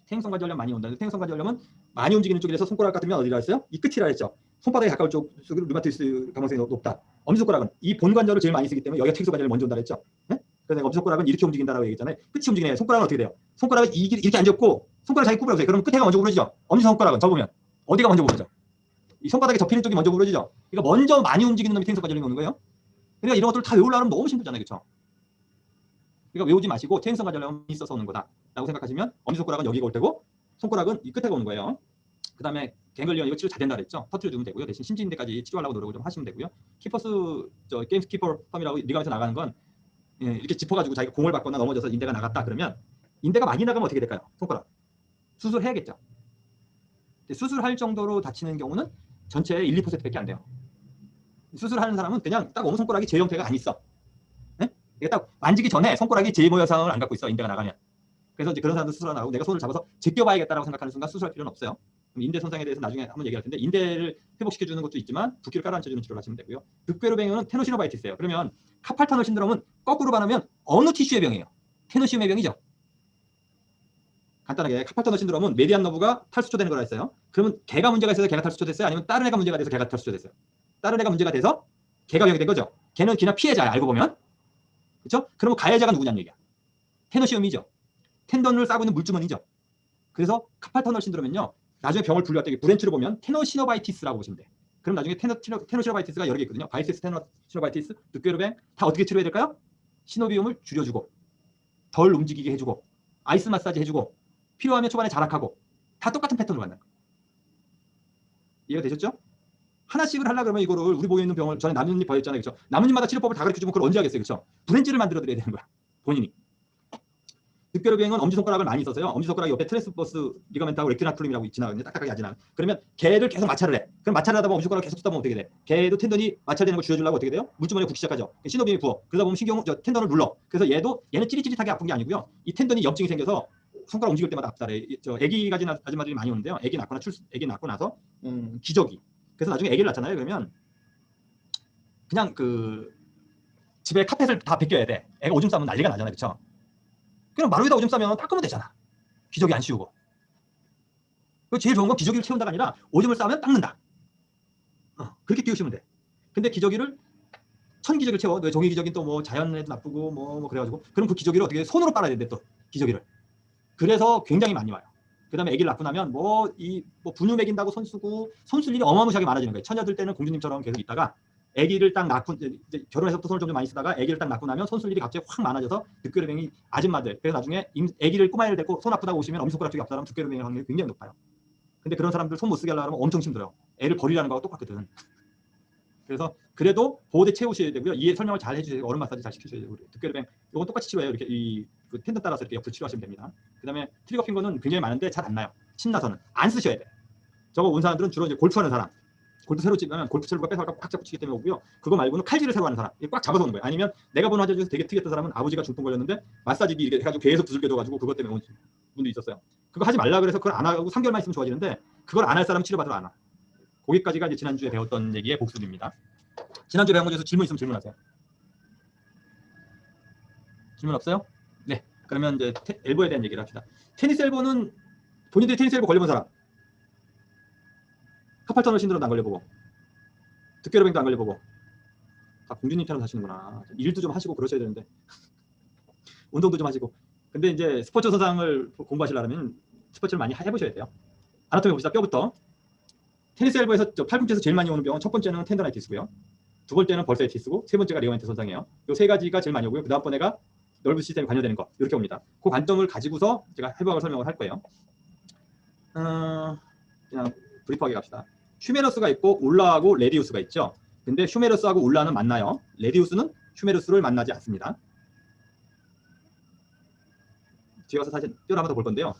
퇴행성 관절염 많이 온다. 퇴행성 관절염은 많이 움직이는 쪽이라서 손가락 같으면 어디라 했어요? 이 끝이라 했죠. 손바닥에 가까울 쪽으로 류마티스 가능성이 높다. 엄지손가락은 이 본관절을 제일 많이 쓰기 때문에 여기가 퇴행성 관절이 먼저 온다 그랬죠. 네? 그래서 엄지손가락은 이렇게 움직인다라고 얘기했잖아요. 끝이 움직이네. 손가락은 어떻게 돼요? 손가락은 이렇게 앉았고 손가락 자기 구부러져요. 그러면 끝에가 먼저 구부러지죠. 엄지손가락은 접으면 어디가 먼저 구부러져? 이 손바닥에 접히는 쪽이 먼저 구부러지죠. 그러니까 먼저 많이 움직이는 놈이 퇴행성 관절염이 오는 거예요. 그러니까 이런 것들을 다 외우려면 너무 힘들잖아요. 그렇죠? 그러니까 외우지 마시고 퇴행성 관절염이 있어서 오는 거다라고 생각하시면 엄지손가락은 여기가 올 테고 손가락은 이 끝에가 오는 거예요. 그 다음에 갱글리언 이거 치료 잘 된다 그랬죠. 터트려 주면 되고요. 대신 심지인대까지 치료하려고 노력을 좀 하시면 되고요. 키퍼스 게임스 키퍼 펌이라고 리가면서 나가는 건 이렇게 짚어가지고 자기가 공을 받거나 넘어져서 인대가 나갔다 그러면 인대가 많이 나가면 어떻게 될까요? 손가락 수술해야겠죠. 수술할 정도로 다치는 경우는 전체의 1, 2%밖에 안 돼요. 수술하는 사람은 그냥 딱 어느 손가락이 제 형태가 안 있어. 네? 이게 딱 만지기 전에 손가락이 제 모양상을 안 갖고 있어. 인대가 나가면. 그래서 이제 그런 사람들 수술하고 내가 손을 잡아서 제껴봐야겠다라고 생각하는 순간 수술할 필요는 없어요. 인대 손상에 대해서 나중에 한번 얘기할 텐데 인대를 회복시켜주는 것도 있지만 붓기를 깔아앉혀주는 치료를 하시면 되고요. 늑괴로병은 테노시노바이티스예요. 그러면 카팔 터널 신드롬은 거꾸로 말하면 어느 티슈의 병이에요? 테노시움의 병이죠. 간단하게 카팔 터널 신드롬은 메디안 너브가 탈수초되는 거라 했어요. 그러면 개가 문제가 있어서 개가 탈수초됐어요? 아니면 다른 애가 문제가 돼서 개가 탈수초됐어요? 다른 애가 문제가 돼서 개가 병이 된 거죠. 개는 그냥 피해자야 알고 보면. 그렇죠? 그러면 가해자가 누구냐는 얘기야. 테노시움이죠. 텐던을 싸고 있는 물주머니죠. 그래서 카팔 터널 신드롬은요. 나중에 병을 분류할 때 브랜치로 보면 테노시노바이티스라고 보시면 돼. 그럼 나중에 테노시노바이티스가 여러 개 있거든요. 바이세스 테노시노바이티스, 늑괴로뱅 다 어떻게 치료해야 될까요? 시노비움을 줄여주고 덜 움직이게 해주고 아이스 마사지 해주고 필요하면 초반에 자락하고 다 똑같은 패턴으로 간다. 이해가 되셨죠? 하나씩을 하려고 그러면 이거를 우리 보고 있는 병을 전에 나뭇잎 보였잖아요. 그렇죠? 나뭇잎마다 치료법을 다 가르쳐주면 그걸 언제 하겠어요. 그렇죠? 브랜치를 만들어 드려야 되는 거야. 본인이. 늑괴로병은 엄지손가락을 많이 써서요. 엄지손가락 옆에 트랜스버스 리가멘트하고 레큐나툴름이라고 지나가거든요. 딱딱하게 지나가. 그러면 개를 계속 마찰을 해. 그럼 마찰을 하다 보면 엄지손가락 계속 쓰다 보면 어떻게 돼? 개도 텐던이 마찰되는 걸 줄여주려고 어떻게 돼요? 물주머니가 붓기 시작하죠. 시노비움이 부어. 그러다 보면 텐던을 눌러. 그래서 얘는 찌릿찌릿하게 아픈 게 아니고요. 이 텐던이 염증이 생겨서 손가락 움직일 때마다 아프다래. 애기 가진 아줌마들이 많이 오는데요. 애기 낳고 나서 기저귀. 그래서 나중에 애기를 낳잖아요. 그러면 그냥 그 집에 카펫을 다 벗겨야 돼. 애가 오줌 싸면 난리가 나잖아요. 그렇죠? 그냥 마루에다 오줌 싸면 닦으면 되잖아. 기저귀 안 씌우고. 제일 좋은 건 기저귀를 채운다가 아니라 오줌을 싸면 닦는다. 그렇게 키우시면 돼. 근데 기저귀를 천기저귀를 채워. 종이 기저귀는 또 뭐 자연에도 나쁘고 뭐 그래가지고 그럼 그 기저귀를 어떻게 손으로 빨아야 된대 또 기저귀를. 그래서 굉장히 많이 와요. 그다음에 아기를 낳고 나면 뭐 분유 먹인다고 손 쓰고 손 쓸 일이 어마무시하게 많아지는 거예요. 처녀들 때는 공주님처럼 계속 있다가 아기를 딱 낳고 이제 결혼해서부터 손을 좀 많이 쓰다가 아기를 딱 낳고 나면 손 쓸 일이 갑자기 확 많아져서 늑괴로병이 아줌마들 그래서 나중에 아기를 꼬마애를 데리고 손 아프다고 오시면 엄지손가락 쪽이 아프다면 늑괴로병의 확률이 굉장히 높아요. 근데 그런 사람들 손 못 쓰게 하려면 엄청 힘들어요. 애를 버리라는 거하고 똑같거든. 그래서 그래도 보호대 채우셔야 되고요. 이해 설명을 잘 해주셔야 되고 얼음 마사지 잘 시켜줘야 되고 늑괴로병 이건 똑같이 치료해요. 이렇게 그 텐던 따라서 이렇게 옆으로 치료하시면 됩니다. 그다음에 트리거 핑거는 굉장히 많은데 잘 안 나요. 신나서는 안 쓰셔야 돼. 저거 온 사람들은 주로 이제 골프하는 사람. 골프 새로 치면 골프채로 뺏어갈까 꽉 잡고 치기 때문에 오고요. 그거 말고는 칼질을 새로 하는 사람. 꽉 잡아서 오는 거예요. 아니면 내가 본 환자 중에서 되게 특이했던 사람은 아버지가 중풍 걸렸는데 마사지기 이렇게 해가지고 계속 두들겨 줘가지고 그것 때문에 온 분도 있었어요. 그거 하지 말라 그래서 그걸 안 하고 3개월만 있으면 좋아지는데 그걸 안 할 사람은 치료받으러 안 와. 거기까지가 이제 지난주에 배웠던 얘기의 복습입니다. 지난주에 배운 거 중에서 질문 있으면 질문하세요. 질문 없어요? 네. 그러면 이제 엘보에 대한 얘기를 합시다. 테니스 엘보는 본인들이 테니스 엘보 걸려본 사람. 카팔 터널 신드롬도 안 걸려보고 늑괴로병도 안 걸려보고 다 공주님처럼 사시는구나. 일도 좀 하시고 그러셔야 되는데 운동도 좀 하시고 근데 이제 스포츠 선상을 공부하시려면 스포츠를 많이 해보셔야 돼요. 아나토미 봅시다. 뼈부터 테니스 엘보에서 팔꿈치에서 제일 많이 오는 병은 첫 번째는 텐더나이티스고요. 두 번째는 벌사이티스고 세 번째가 리가멘트 손상이에요. 이 세 가지가 제일 많이 오고요. 그 다음번에가 nerve 시스템이 관여되는 거 이렇게 옵니다. 그 관점을 가지고서 제가 해부학을 설명을 할 거예요. 그냥 브리프하게 갑시다. 휴메러스가 있고 울라하고 레디우스가 있죠. 근데 휴메러스하고 울라는 만나요. 레디우스는 휴메러스를 만나지 않습니다. 뒤에 가서 사실 뼈를 한번 더 볼 건데요.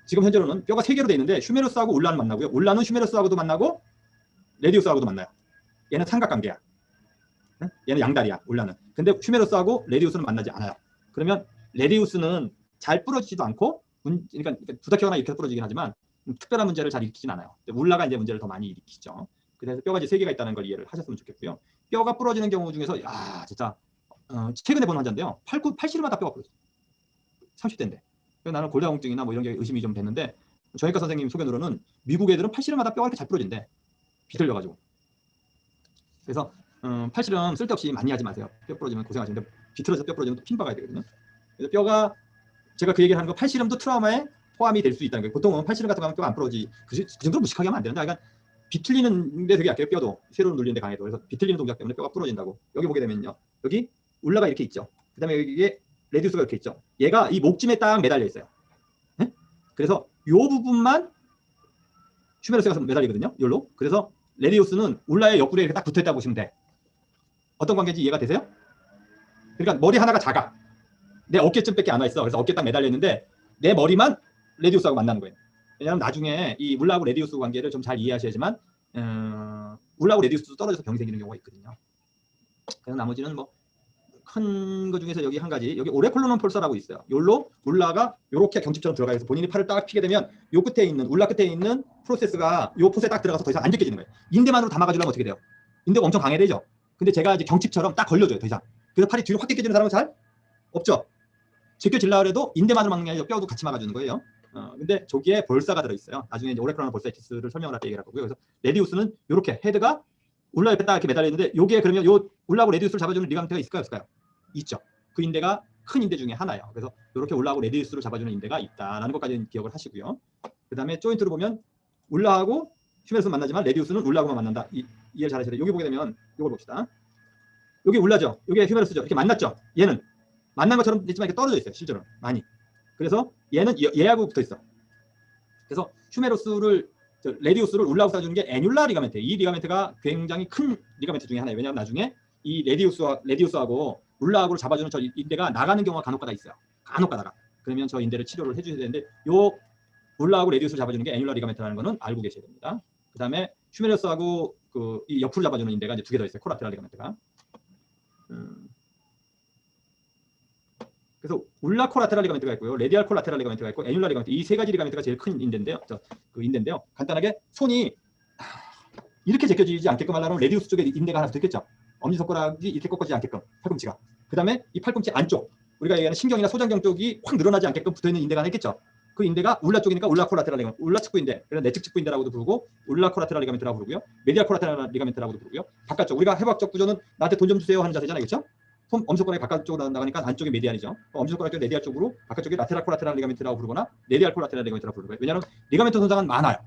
지금 현재로는 뼈가 3개로 되어 있는데 휴메러스하고 울라는 만나고요. 울라는 휴메러스하고도 만나고 레디우스하고도 만나요. 얘는 삼각관계야. 얘는 양다리야, 울라는. 근데 휴메로스하고 레디우스는 만나지 않아요. 그러면 레디우스는 잘 부러지지도 않고, 그러니까 부닥치거나 이렇게 부러지긴 하지만 특별한 문제를 잘 일으키진 않아요. 울라가 이제 문제를 더 많이 일으키죠. 그래서 뼈가 이제 3개가 있다는 걸 이해를 하셨으면 좋겠고요. 뼈가 부러지는 경우 중에서 진짜 최근에 본 환자인데요. 팔씨름하다 뼈가 부러졌어요. 30대인데. 나는 골다공증이나 뭐 이런 게 의심이 좀 됐는데 정형외과 선생님 소견으로는 미국 애들은 팔씨름하다 뼈가 이렇게 잘 부러진대. 비틀려가지고. 그래서 팔씨름 쓸데없이 많이 하지 마세요. 뼈 부러지면 고생하시는데 비틀어서 뼈 부러지면 또 핀 박아야 되거든요. 그래서 뼈가 제가 그 얘기를 하는 거 팔씨름도 트라우마에 포함이 될 수 있다는 거예요. 보통은 팔씨름 같은 거 하면 뼈가 안 부러지. 그 정도로 무식하게 하면 안 되는데 약간 비틀리는데 되게 약해요. 뼈도 세로로 눌리는데 강해도. 그래서 비틀리는 동작 때문에 뼈가 부러진다고. 여기 보게 되면요. 여기 울라가 이렇게 있죠. 그 다음에 여기에 레디우스가 이렇게 있죠. 얘가 이 목짐에 딱 매달려 있어요. 네? 그래서 이 부분만 휴메로스가 매달리거든요. 여기로. 그래서 레디우스는 울라의 옆구리에 이렇게 딱 붙어있다고 보시면 돼. 어떤 관계인지 이해가 되세요? 그러니까 머리 하나가 작아. 내 어깨쯤밖에 안 와 있어. 그래서 어깨 딱 매달려 있는데 내 머리만 레디우스하고 만나는 거예요. 왜냐하면 나중에 이 울라하고 레디우스 관계를 좀 잘 이해하셔야지만 울라하고 레디우스도 떨어져서 병이 생기는 경우가 있거든요. 그래서 나머지는 뭐 큰 거 중에서 여기 한 가지, 여기 오레콜로논 폴서라고 있어요. 요로 울라가 요렇게 경칩처럼 들어가 있어서 본인이 팔을 딱 피게 되면 요 끝에 있는 울라 끝에 있는 프로세스가 요 폿에 딱 들어가서 더 이상 안 제껴지는 거예요. 인대만으로 다 막아주려면 어떻게 돼요? 인대가 엄청 강해되죠. 근데 제가 이제 경칩처럼 딱 걸려줘요. 더 이상. 그래서 팔이 뒤로 확 제껴지는 사람은 잘 없죠. 제껴질라 그래도 인대만으로 막는 게 아니라 뼈도 같이 막아주는 거예요. 근데 저기에 볼사가 들어있어요. 나중에 이제 오레콜로논 볼사이티스를 설명을 할 때 얘기할 거고요. 그래서 레디우스는 이렇게 헤드가 울라 옆에 딱 이렇게 매달려 있는데 요게 그러면 요 울라하고 레디우스를 잡아주는 리가멘트가 있을까요? 없을까요? 있죠. 그 인대가 큰 인대 중에 하나예요. 그래서 이렇게 울라하고 레디우스를 잡아주는 인대가 있다라는 것까지는 기억을 하시고요. 그 다음에 조인트로 보면 울라하고 휴메로스는 만나지만 레디우스는 울라하고만 만난다. 이해를 잘 하셔야 돼요. 여기 보게 되면 이걸 봅시다. 여기 울라죠. 여기 휴메로스죠. 이렇게 만났죠. 얘는 만난 것처럼 있지만 이렇게 떨어져 있어요. 실제로는 많이. 그래서 얘는 얘하고 붙어 있어. 그래서 휴메로스를 레디우스를 울라하고 쏴주는 게 애뉴라 리가멘트. 이 리가멘트가 굉장히 큰 리가멘트 중에 하나예요. 왜냐하면 나중에 이 레디우스하고 울라하고를 잡아주는 저 인대가 나가는 경우가 간혹가다 있어요. 간혹가다가. 그러면 저 인대를 치료를 해주셔야 되는데 요 울라하고 레디우스를 잡아주는 게 애뉴라 리가멘트라는 거는 알고 계셔야 됩니다. 그 다음에 휴메로스하고 이 옆으로 잡아주는 인대가 이제 2개 더 있어요. 콜라테랄 리가멘트가. 그래서 울라 콜라테랄 리가멘트가 있고요. 레디알 콜라테랄 리가멘트가 있고 애뉴라 리가멘트. 이 세 가지 리가멘트가 제일 큰 인대인데요. 간단하게 손이 이렇게 제껴지지 않게끔 하려면 레디우스 쪽에 인대가 하나 붙어있겠죠. 엄지손가락이 이렇게 꺾어지지 않게끔 팔꿈치가. 그 다음에 이 팔꿈치 안쪽 우리가 얘기하는 신경이나 소장경 쪽이 확 늘어나지 않게끔 붙어있는 인대가 하나 있겠죠. 그 인대가 울라 쪽이니까 울라 콜라테랄 리가멘트, 울라 측부인대, 그래서 내측 측부인대라고도 부르고 울라 콜라테랄 리가멘트라고 부르고요. 메디알 콜라테랄 리가멘트라고도 부르고요. 바깥쪽 우리가 해부학적 구조는 나한테 돈 좀 주세요 하는 자세잖아요. 그렇죠? 엄지손가락이 바깥쪽으로 나가니까 안쪽이 메디알이죠. 엄지손가락이 레디알 쪽으로 바깥쪽이 라테랄 콜라테랄 리가멘트라고 부르거나 레디알 콜라테랄 리가멘트라고 부르는 거예요. 왜냐하면 리가멘트 손상은 많아요.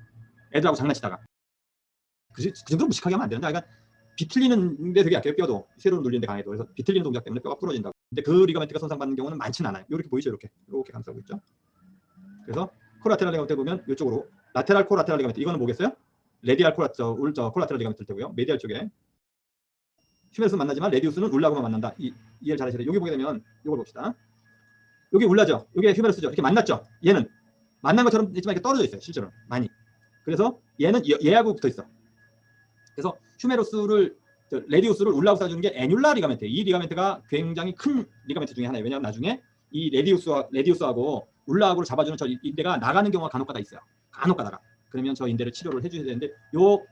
애들하고 장난치다가. 그 정도로 무식하게 하면 안 되는데 그러니까 비틀리는데 되게 약해요. 뼈도 세로로 눌리는데 강해도. 그래서 비틀리는 동작 때문에 뼈가 부러진다고. 근데 그 리가멘트가 손상받는 경우는 많지는 않아요. 이렇게 보이죠? 이렇게 감싸고 있죠. 그래서 콜라테랄 리가멘트 보면 이쪽으로 라테랄 콜라테랄 리가멘트. 이거는 뭐겠어요? 레디알 콜라테랄 리가멘트일 테고요. 메디알 쪽에 휴메로스 만나지만 레디우스는 울라하고만 만난다. 이해를 잘 하셔야 돼요. 여기 보게 되면 이걸 봅시다. 여기 울라죠. 여기 휴메로스죠. 이렇게 만났죠. 얘는 만난 것처럼 있지만 이렇게 떨어져 있어요. 실제로 많이. 그래서 얘는 얘하고 붙어 있어. 그래서 휴메로스를 레디우스를 울라하고 쏴주는 게 애뉴라 리가멘트. 이 리가멘트가 굉장히 큰 리가멘트 중에 하나예요. 왜냐하면 나중에 이 레디우스하고 울라하고를 잡아주는 저 인대가 나가는 경우가 간혹가다 있어요. 간혹가다가. 그러면 저 인대를 치료를 해주셔야 되는데 요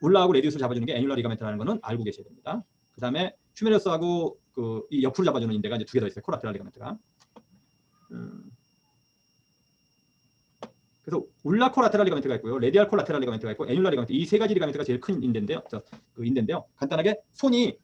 울라하고 레디우스를 잡아주는 게 애뉴라 리가멘트라는 거는 알고 계셔야 됩니다. 그 다음에 휴메로스하고 이 옆으로 잡아주는 인대가 이제 2개 더 있어요. 콜라테랄 리가멘트가. 그래서 울라 콜라테랄 리가멘트가 있고요. 레디알 콜라테랄 리가멘트가 있고 애뉴라 리가멘트. 이 세 가지 리가멘트가 제일 큰 인대인데요. 인대인데요. 간단하게 손이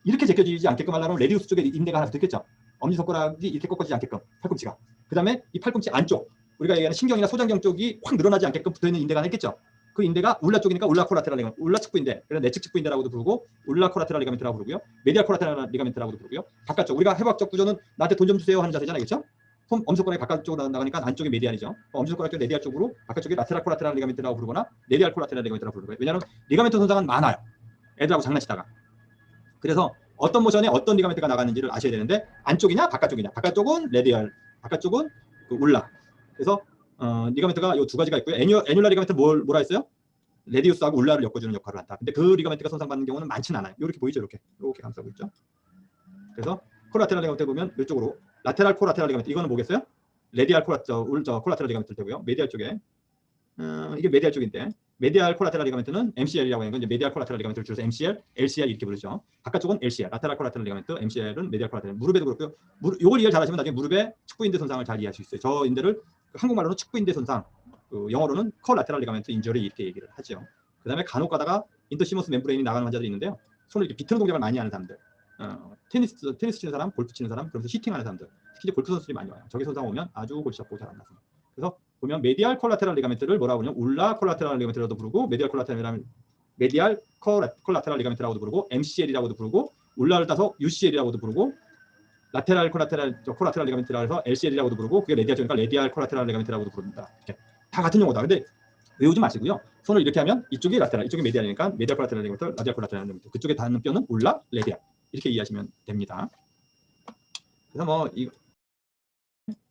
이렇게 제껴지지 않게끔 하려면 레디우스 쪽에 인대가 하나 붙어있겠죠. 엄지손가락이 이렇게 꺾어지지 않게끔 팔꿈치가. 그 다음에 이 팔꿈치 안쪽 우리가 얘기하는 신경이나 소장경 쪽이 확 늘어나지 않게끔 붙어있는 인대가 하나 있겠죠. 그 인대가 울라 쪽이니까 울라 콜라테랄 리가멘트, 울라 측부인대, 그래서 내측 측부인대라고도 부르고 울라 콜라테랄 리가멘트라고 부르고요. 메디알 콜라테랄 리가멘트라고도 부르고요. 바깥쪽 우리가 해부학적 구조는 나한테 돈 좀 주세요 하는 자세잖아요. 그렇죠? 엄지손가락이 바깥쪽으로 나가니까 안쪽이 메디알이죠. 엄지손가락 쪽 레디알 쪽으로 바깥쪽이 라테랄 콜라테랄 리가멘트라고 부르거나 레디알 콜라테랄 리가멘트라고 부르는 거예요. 왜냐하면 리가멘트 손상은 많아요. 애들하고 장난치다가. 그래서 어떤 모션에 어떤 리가멘트가 나가는지를 아셔야 되는데 안쪽이냐 바깥쪽이냐. 바깥쪽은 레디알, 바깥쪽은 울라. 그래서 리가멘트가 이 두 가지가 있고요. 애뉴라 리가멘트 뭐라 했어요? 레디우스하고 울라를 엮어주는 역할을 한다. 근데 그 리가멘트가 손상받는 경우는 많지는 않아요. 이렇게 보이죠, 이렇게 감싸고 있죠. 그래서 콜라테랄 리가멘트 보면 이쪽으로 라테랄 코라테랄 리가멘트, 이거는 뭐겠어요? 레디알 콜라테랄 리가멘트를 되고요. 메디알 쪽에 이게 메디알 쪽인데, 메디알 콜라테랄 리가멘트는 MCL이라고 하는 건 이제 메디알 콜라테랄 리가멘트를 줄여서 MCL, LCL 이렇게 부르죠. 바깥쪽은 LCL, 라테랄 콜라테랄 리가멘트, MCL은 메디알 콜라테랄. 무릎에도 그렇고요. 이걸 이해 잘하시면 나중에 무릎에 축구인대 손상을 잘 이해할 수 있어요. 저 인대를 한국말로는 축구인대 손상, 영어로는 콜라테랄 리가멘트 인저리 이렇게 얘기를 하죠. 그다음에 간혹 가다가 인터시머스 멤브레인이 나가는 환자들이 있는데요. 손을 이렇게 비트는 동작을 많이 하는 사람들, 테니스 치는 사람, 골프 치는 사람, 그러면서 시팅하는 사람들, 특히 골프 선수들이 많이 와요. 저기 손상 오면 아주 골치 아프고 잘 안 나서. 그래서 보면 메디알 콜라테랄 리가멘트를 뭐라고 부르냐면 울라 콜라테랄 리가멘트라고도 부르고, 메디알 콜라테랄 리가멘트라고도 부르고, MCL이라고도 부르고, 울라를 따서 UCL이라고도 부르고, 라테랄 콜라테랄 리가멘트라고 해서 LCL이라고도 부르고, 그게 레디알 쪽이니까 레디알 콜라테랄 리가멘트라고도 부른다. 이렇게 다 같은 용어다. 근데 외우지 마시고요. 손을 이렇게 하면 이쪽이 라테랄, 이쪽이 메디알이니까 메디알 콜라테랄 리가멘트, 라디알 콜라테랄 리가멘트. 그쪽에 닿는 뼈는 울라, 레디알. 이렇게 이해하시면 됩니다. 그래서 뭐 이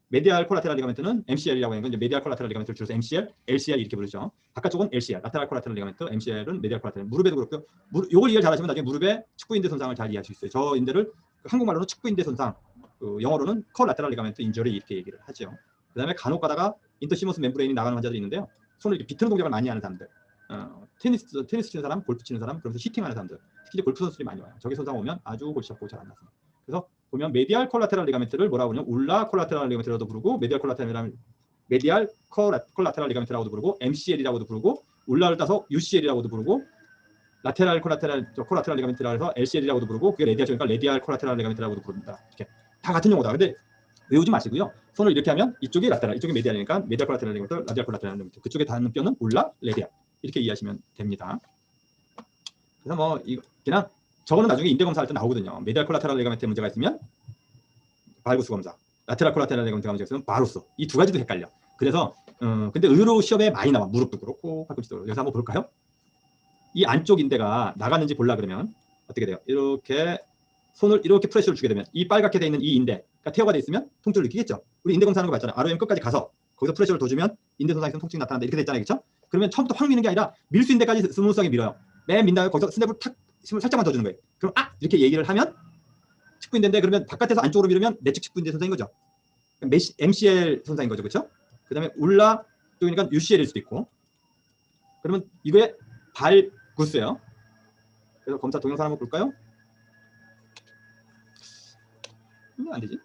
메디알 콜라테랄 리가멘트는 MCL이라고 하는 건 이제 메디알 콜라테랄 리가멘트를 줄여서 MCL, LCL 이렇게 부르죠. 바깥쪽은 LCL, 라테랄 콜라테랄 리가멘트, MCL은 메디알 콜라테랄. 무릎에도 그렇고요. 이걸 이해 잘하시면 나중에 무릎에 축구인대 손상을 잘 이해할 수 있어요. 저 인대를 한국말로는 축구인대 손상, 영어로는 콜라테랄 리가멘트 인저리 이렇게 얘기를 하죠. 그다음에 간혹 가다가 인터시머스 멤브레인이 나가는 환자들이 있는데요. 손을 이렇게 비트는 동작을 많이 하는 사람들, 테니스 치는 사람, 골프 치는 사람, 그러면서 시팅하는 사람들, 특히 골프 선수들이 많이 와요. 저기 손상 오면 아주 골치 아프고 잘 안 나서. 그래서 보면 메디알 콜라테랄 리가멘트를 뭐라고 부르냐면 울라 콜라테랄 리가멘트라고도 부르고, 메디알 콜라테랄 리가멘트라고도 부르고, MCL이라고도 부르고, 울라를 따서 UCL이라고도 부르고, 라테랄 콜라테랄 리가멘트라고 해서 LCL이라고도 부르고, 그게 레디알 쪽이니까 레디알 콜라테랄 리가멘트라고도 부른다. 이렇게 다 같은 용어다. 근데 외우지 마시고요. 손을 이렇게 하면 이쪽이 라테랄, 이쪽이 메디알이니까 메디알 콜라테랄 리가멘트, 라디알 콜라테랄 리가멘트. 그쪽에 닿는 뼈는 울라, 레디알. 이렇게 이해하시면 됩니다. 그래서 뭐 그냥 저거는 나중에 인대 검사할 때 나오거든요. 메디알 콜라테랄 리가멘트 문제가 있으면 발구스 검사, 라테랄 콜라테랄 리가멘트 문제가 있으면 바로스. 이 두 가지도 헷갈려. 그래서 근데 의료 시험에 많이 나와. 무릎도 그렇고 팔꿈치도 그렇고. 여기서 한번 볼까요? 이 안쪽 인대가 나갔는지 보려 그러면 어떻게 돼요? 이렇게 손을 이렇게 프레셔를 주게 되면 이 빨갛게 돼 있는 이 인대가 퇴화가 돼 있으면 통증을 느끼겠죠. 우리 인대 검사하는 거 봤잖아요. ROM 끝까지 가서 거기서 프레셔를 더 주면 인대 손상이 있으면 통증이 나타난다. 이렇게 됐잖아요. 그렇죠? 그러면 처음부터 확 미는 게 아니라 밀수 인대까지 스무스하게 밀어요. 맨 민다음에 거기서 스냅을 탁 힘을 살짝만 더 주는 거예요. 그럼 이렇게 얘기를 하면 측부인대인데, 그러면 바깥에서 안쪽으로 밀으면 내측 측부인대 손상인 거죠. MCL 손상인 거죠. 그렇죠? 그다음에 울라 쪽이니까 UCL일 수도 있고. 그러면 이거에 발구스예요. 그래서 검사 동영상 한번 볼까요? 안 되지?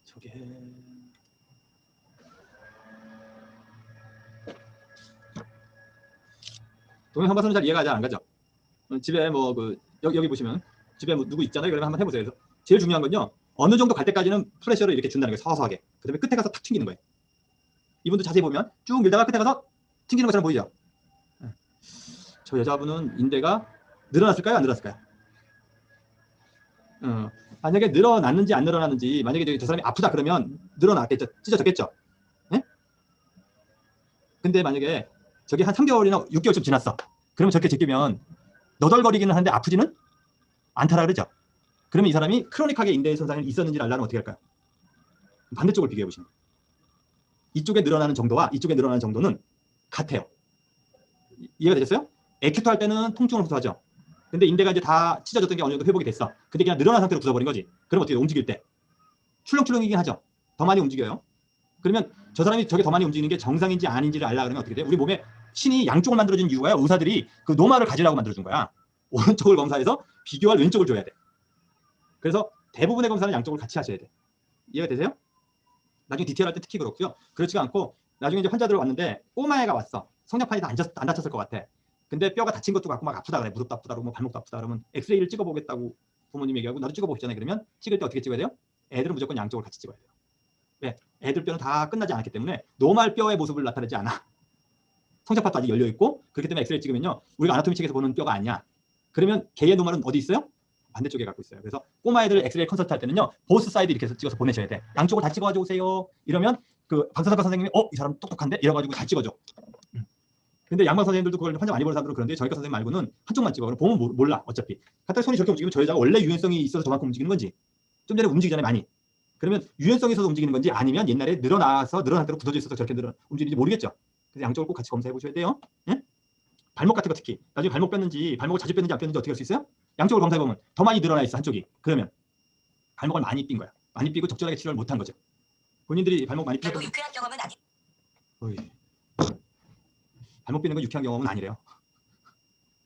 저게 동영상 봐서는 잘 이해가 잘 안 가죠. 집에 뭐 여기 보시면 집에 뭐 누구 있잖아요. 그러면 한번 해보세요. 그래서 제일 중요한 건요, 어느 정도 갈 때까지는 프레셔를 이렇게 준다는 거예요. 서서하게. 그다음에 끝에 가서 탁 튕기는 거예요. 이분도 자세히 보면 쭉 밀다가 끝에 가서 튕기는 것처럼 보이죠. 저 여자분은 인대가 늘어났을까요, 안 늘어났을까요? 만약에 늘어났는지 안 늘어났는지, 만약에 저 사람이 아프다 그러면 늘어났겠죠. 찢어졌겠죠. 네? 근데 만약에 저게 한 3개월이나 6개월쯤 지났어. 그러면 저렇게 제끼면 너덜거리기는 하는데 아프지는 않다라 그러죠. 그러면 이 사람이 크로닉하게 인대 손상이 있었는지 알려면 어떻게 할까요? 반대쪽을 비교해 보시면 이쪽에 늘어나는 정도와 이쪽에 늘어나는 정도는 같아요. 이해가 되셨어요? 에큐트 할 때는 통증을 호소하죠. 근데 인대가 이제 다 찢어졌던 게 어느 정도 회복이 됐어. 근데 그냥 늘어난 상태로 부숴버린 거지. 그럼 어떻게 돼? 움직일 때 출렁출렁이긴 하죠. 더 많이 움직여요. 그러면 저 사람이 저게 더 많이 움직이는 게 정상인지 아닌지를 알려면 그러면 어떻게 돼? 우리 몸에 신이 양쪽을 만들어준 이유가 의사들이 그 노말을 가지라고 만들어준 거야. 오른쪽을 검사해서 비교할 왼쪽을 줘야 돼. 그래서 대부분의 검사는 양쪽을 같이 하셔야 돼. 이해가 되세요? 나중에 디테일할 때 특히 그렇고요. 그렇지가 않고 나중에 이제 환자들 왔는데 꼬마애가 왔어. 성장판이 다 안 다쳤을 것 같아. 근데 뼈가 다친 것도 같고 막 아프다 그래. 무릎도 아프다 그러고 뭐 발목도 아프다 그러면 엑스레이를 찍어보겠다고 부모님 얘기하고, 나도 찍어보겠잖아요. 그러면 찍을 때 어떻게 찍어야 돼요? 애들은 무조건 양쪽을 같이 찍어야 돼요. 왜? 애들 뼈는 다 끝나지 않았기 때문에 노말 뼈의 모습을 나타내지 않아. 성장판도 아직 열려있고, 그렇기 때문에 엑스레이 찍으면요, 우리가 아나토미 책에서 보는 뼈가 아니야. 그러면 개의 노말은 어디 있어요? 반대쪽에 갖고 있어요. 그래서 꼬마애들 엑스레이 컨설트 할 때는요, 보스 사이드 이렇게 해서 찍어서 보내셔야 돼. 양쪽을 다 찍어가지고 오세요. 이러면 그 방사선과 선생님이 이 사람 똑똑한데? 이래가지고 다 찍어줘. 근데 양방 선생님들도 그걸 환자 많이 보는 사람들은 그런데 저희과 선생님 말고는 한쪽만 찍어. 그럼 보면 몰라. 어차피. 갑자기 손이 저렇게 움직이면 저 여자가 원래 유연성이 있어서 저만큼 움직이는 건지. 좀 전에 움직이잖아요, 많이. 그러면 유연성이 있어서 움직이는 건지 아니면 옛날에 늘어나서 늘어난 대로 굳어져 있어서 저렇게 움직이는지 모르겠죠. 그래서 양쪽을 꼭 같이 검사해 보셔야 돼요. 예? 발목 같은 거 특히 나중에 발목 뺐는지 발목을 자주 뺐는지 안 뺐는지 어떻게 할 수 있어요? 양쪽을 검사해 보면 더 많이 늘어나 있어 한쪽이. 그러면 발목을 많이 삔 거야. 많이 삐고 적절하게 치료를 못한 거죠. 본인들이 발목 많이 삐었던 유쾌한 경험은 아니. 발목 삐는 건 유쾌한 경험은 아니래요.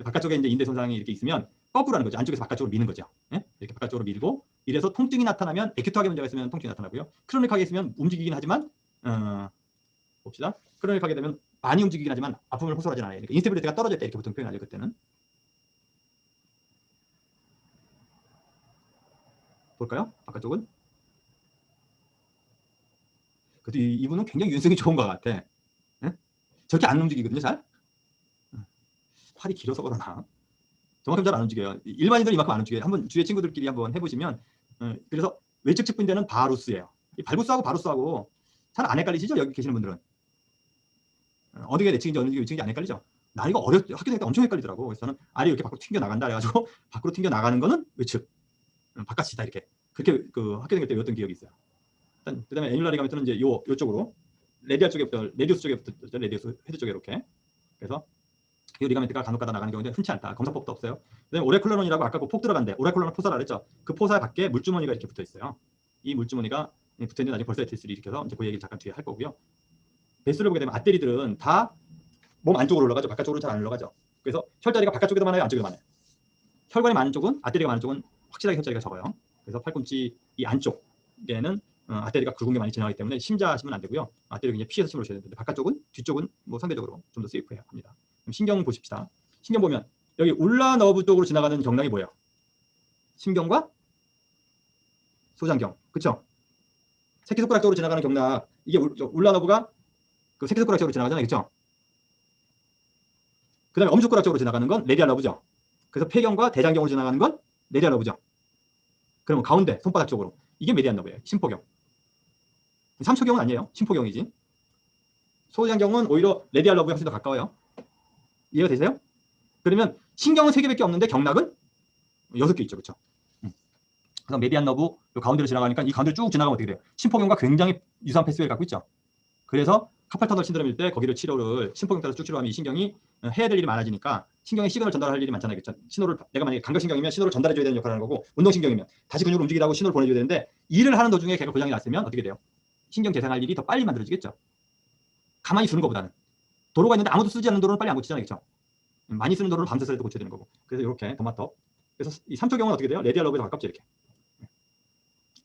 바깥쪽에 이제 인대 손상이 이렇게 있으면 거꾸로 하는 거죠. 안쪽에서 바깥쪽으로 미는 거죠. 예? 이렇게 바깥쪽으로 밀고 이래서 통증이 나타나면 에큐트하게 문제가 있으면 통증이 나타나고요. 크로닉하게 있으면 움직이긴 하지만 봅시다. 크로닉하게 되면 많이 움직이긴 하지만 아픔을 호소하지 않아요. 그러니까 인스테빌리티가 떨어질 때 이렇게 보통 표현하죠. 그때는 볼까요? 바깥쪽은 그래도 이분은 굉장히 유연성이 좋은 것 같아. 예? 저렇게 안 움직이거든요. 잘 팔이 길어서 그러나 저만큼 잘 안 움직여요. 일반인들은 이만큼 안 움직여요. 한번 주위에 친구들끼리 한번 해보시면 그래서 외측 측부인대는 바루스예요. 이 발부스하고 바루스하고 잘 안 헷갈리시죠? 여기 계시는 분들은 어느 게 내측인지 어느 게 외측인지 안 헷갈리죠? 나 이거 학교 다닐 때 엄청 헷갈리더라고. 그래서 저는 알이 이렇게 밖으로 튕겨 나간다 그래가지고 밖으로 튕겨 나가는 거는 외측, 바깥이다 이렇게 그렇게 그 학교 다닐 때 외웠던 기억이 있어요. 일단 그다음에 애뉈라 리가멘트는 이제 요쪽으로 레디알 쪽에부터 레디우스 쪽에부터 레디우스 헤드 쪽에 이렇게 그래서 이 리가멘트가 간혹가다 나가는 경우인데 흔치 않다. 검사법도 없어요. 그다음에 오레클러론이라고 아까 그 폭 들어간대. 오레클러론 포사라 그랬죠. 그 포사 밖에 물주머니가 이렇게 붙어 있어요. 이 물주머니가 붙어 있는 나중에 벌사이티스를 일으켜서 이제 그 얘기를 잠깐 뒤에 할 거고요. 배수를 보게 되면 아테리들은 다 몸 안쪽으로 올라가죠. 바깥쪽으로는 잘 안 올라가죠. 그래서 혈자리가 바깥쪽에도 많아요, 안쪽에도 많아요. 혈관이 많은 쪽은 아테리가 많은 쪽은 확실하게 혈자리가 적어요. 그래서 팔꿈치 이 안쪽에는 아테리가 굵은 게 많이 지나가기 때문에 심자하시면 안 되고요. 아테리를 굉장히 피해서 침을 오셔야 되는데 바깥쪽은 뒤쪽은 뭐 상대적으로 좀 더 세이프해야 합니다. 신경 보십시다. 신경 보면 여기 울라 너브 쪽으로 지나가는 경락이 뭐예요? 심경과 소장경, 그렇죠? 새끼손가락 쪽으로 지나가는 경락 이게 울라 너브가 그 새끼손가락 쪽으로 지나가잖아요, 그렇죠? 그다음에 엄지손가락 쪽으로 지나가는 건 레디알 너브죠. 그래서 폐경과 대장경으로 지나가는 건 레디알 너브죠. 그러면 가운데 손바닥 쪽으로 이게 메디안 너브예요. 심포경. 삼초경은 아니에요. 심포경이지. 소장경은 오히려 레디알 너브에 훨씬 더 가까워요. 이해가 되세요? 그러면 신경은 3개밖에 없는데 경락은 6개 있죠. 그렇죠? 그래서 메디안 너브 가운데로 지나가니까 이 가운데로 쭉 지나가면 어떻게 돼요? 심포경과 굉장히 유사한 패스웨이를 갖고 있죠. 그래서 카팔 터널 신드롬일 때 거기를 치료를 심포경 따라서 쭉 치료하면 이 신경이 해야 될 일이 많아지니까 신경이 시그널을 전달할 일이 많잖아요. 그렇죠? 신호를 내가 만약에 감각신경이면 신호를 전달해 줘야 되는 역할을 하는 거고 운동신경이면 다시 근육을 움직이라고 신호를 보내줘야 되는데 일을 하는 도중에 걔가 고장이 났으면 어떻게 돼요? 신경 재생할 일이 더 빨리 만들어지겠죠. 가만히 두는 것보다는. 도로가 있는데 아무도 쓰지 않는 도로는 빨리 안 고치잖아요. 그렇죠? 많이 쓰는 도로는 밤새서라도 고쳐야 되는 거고. 그래서 이렇게 도마터. 그래서 이 3초 경우는 어떻게 돼요? 레디알 너브에 더 가깝죠. 이렇게.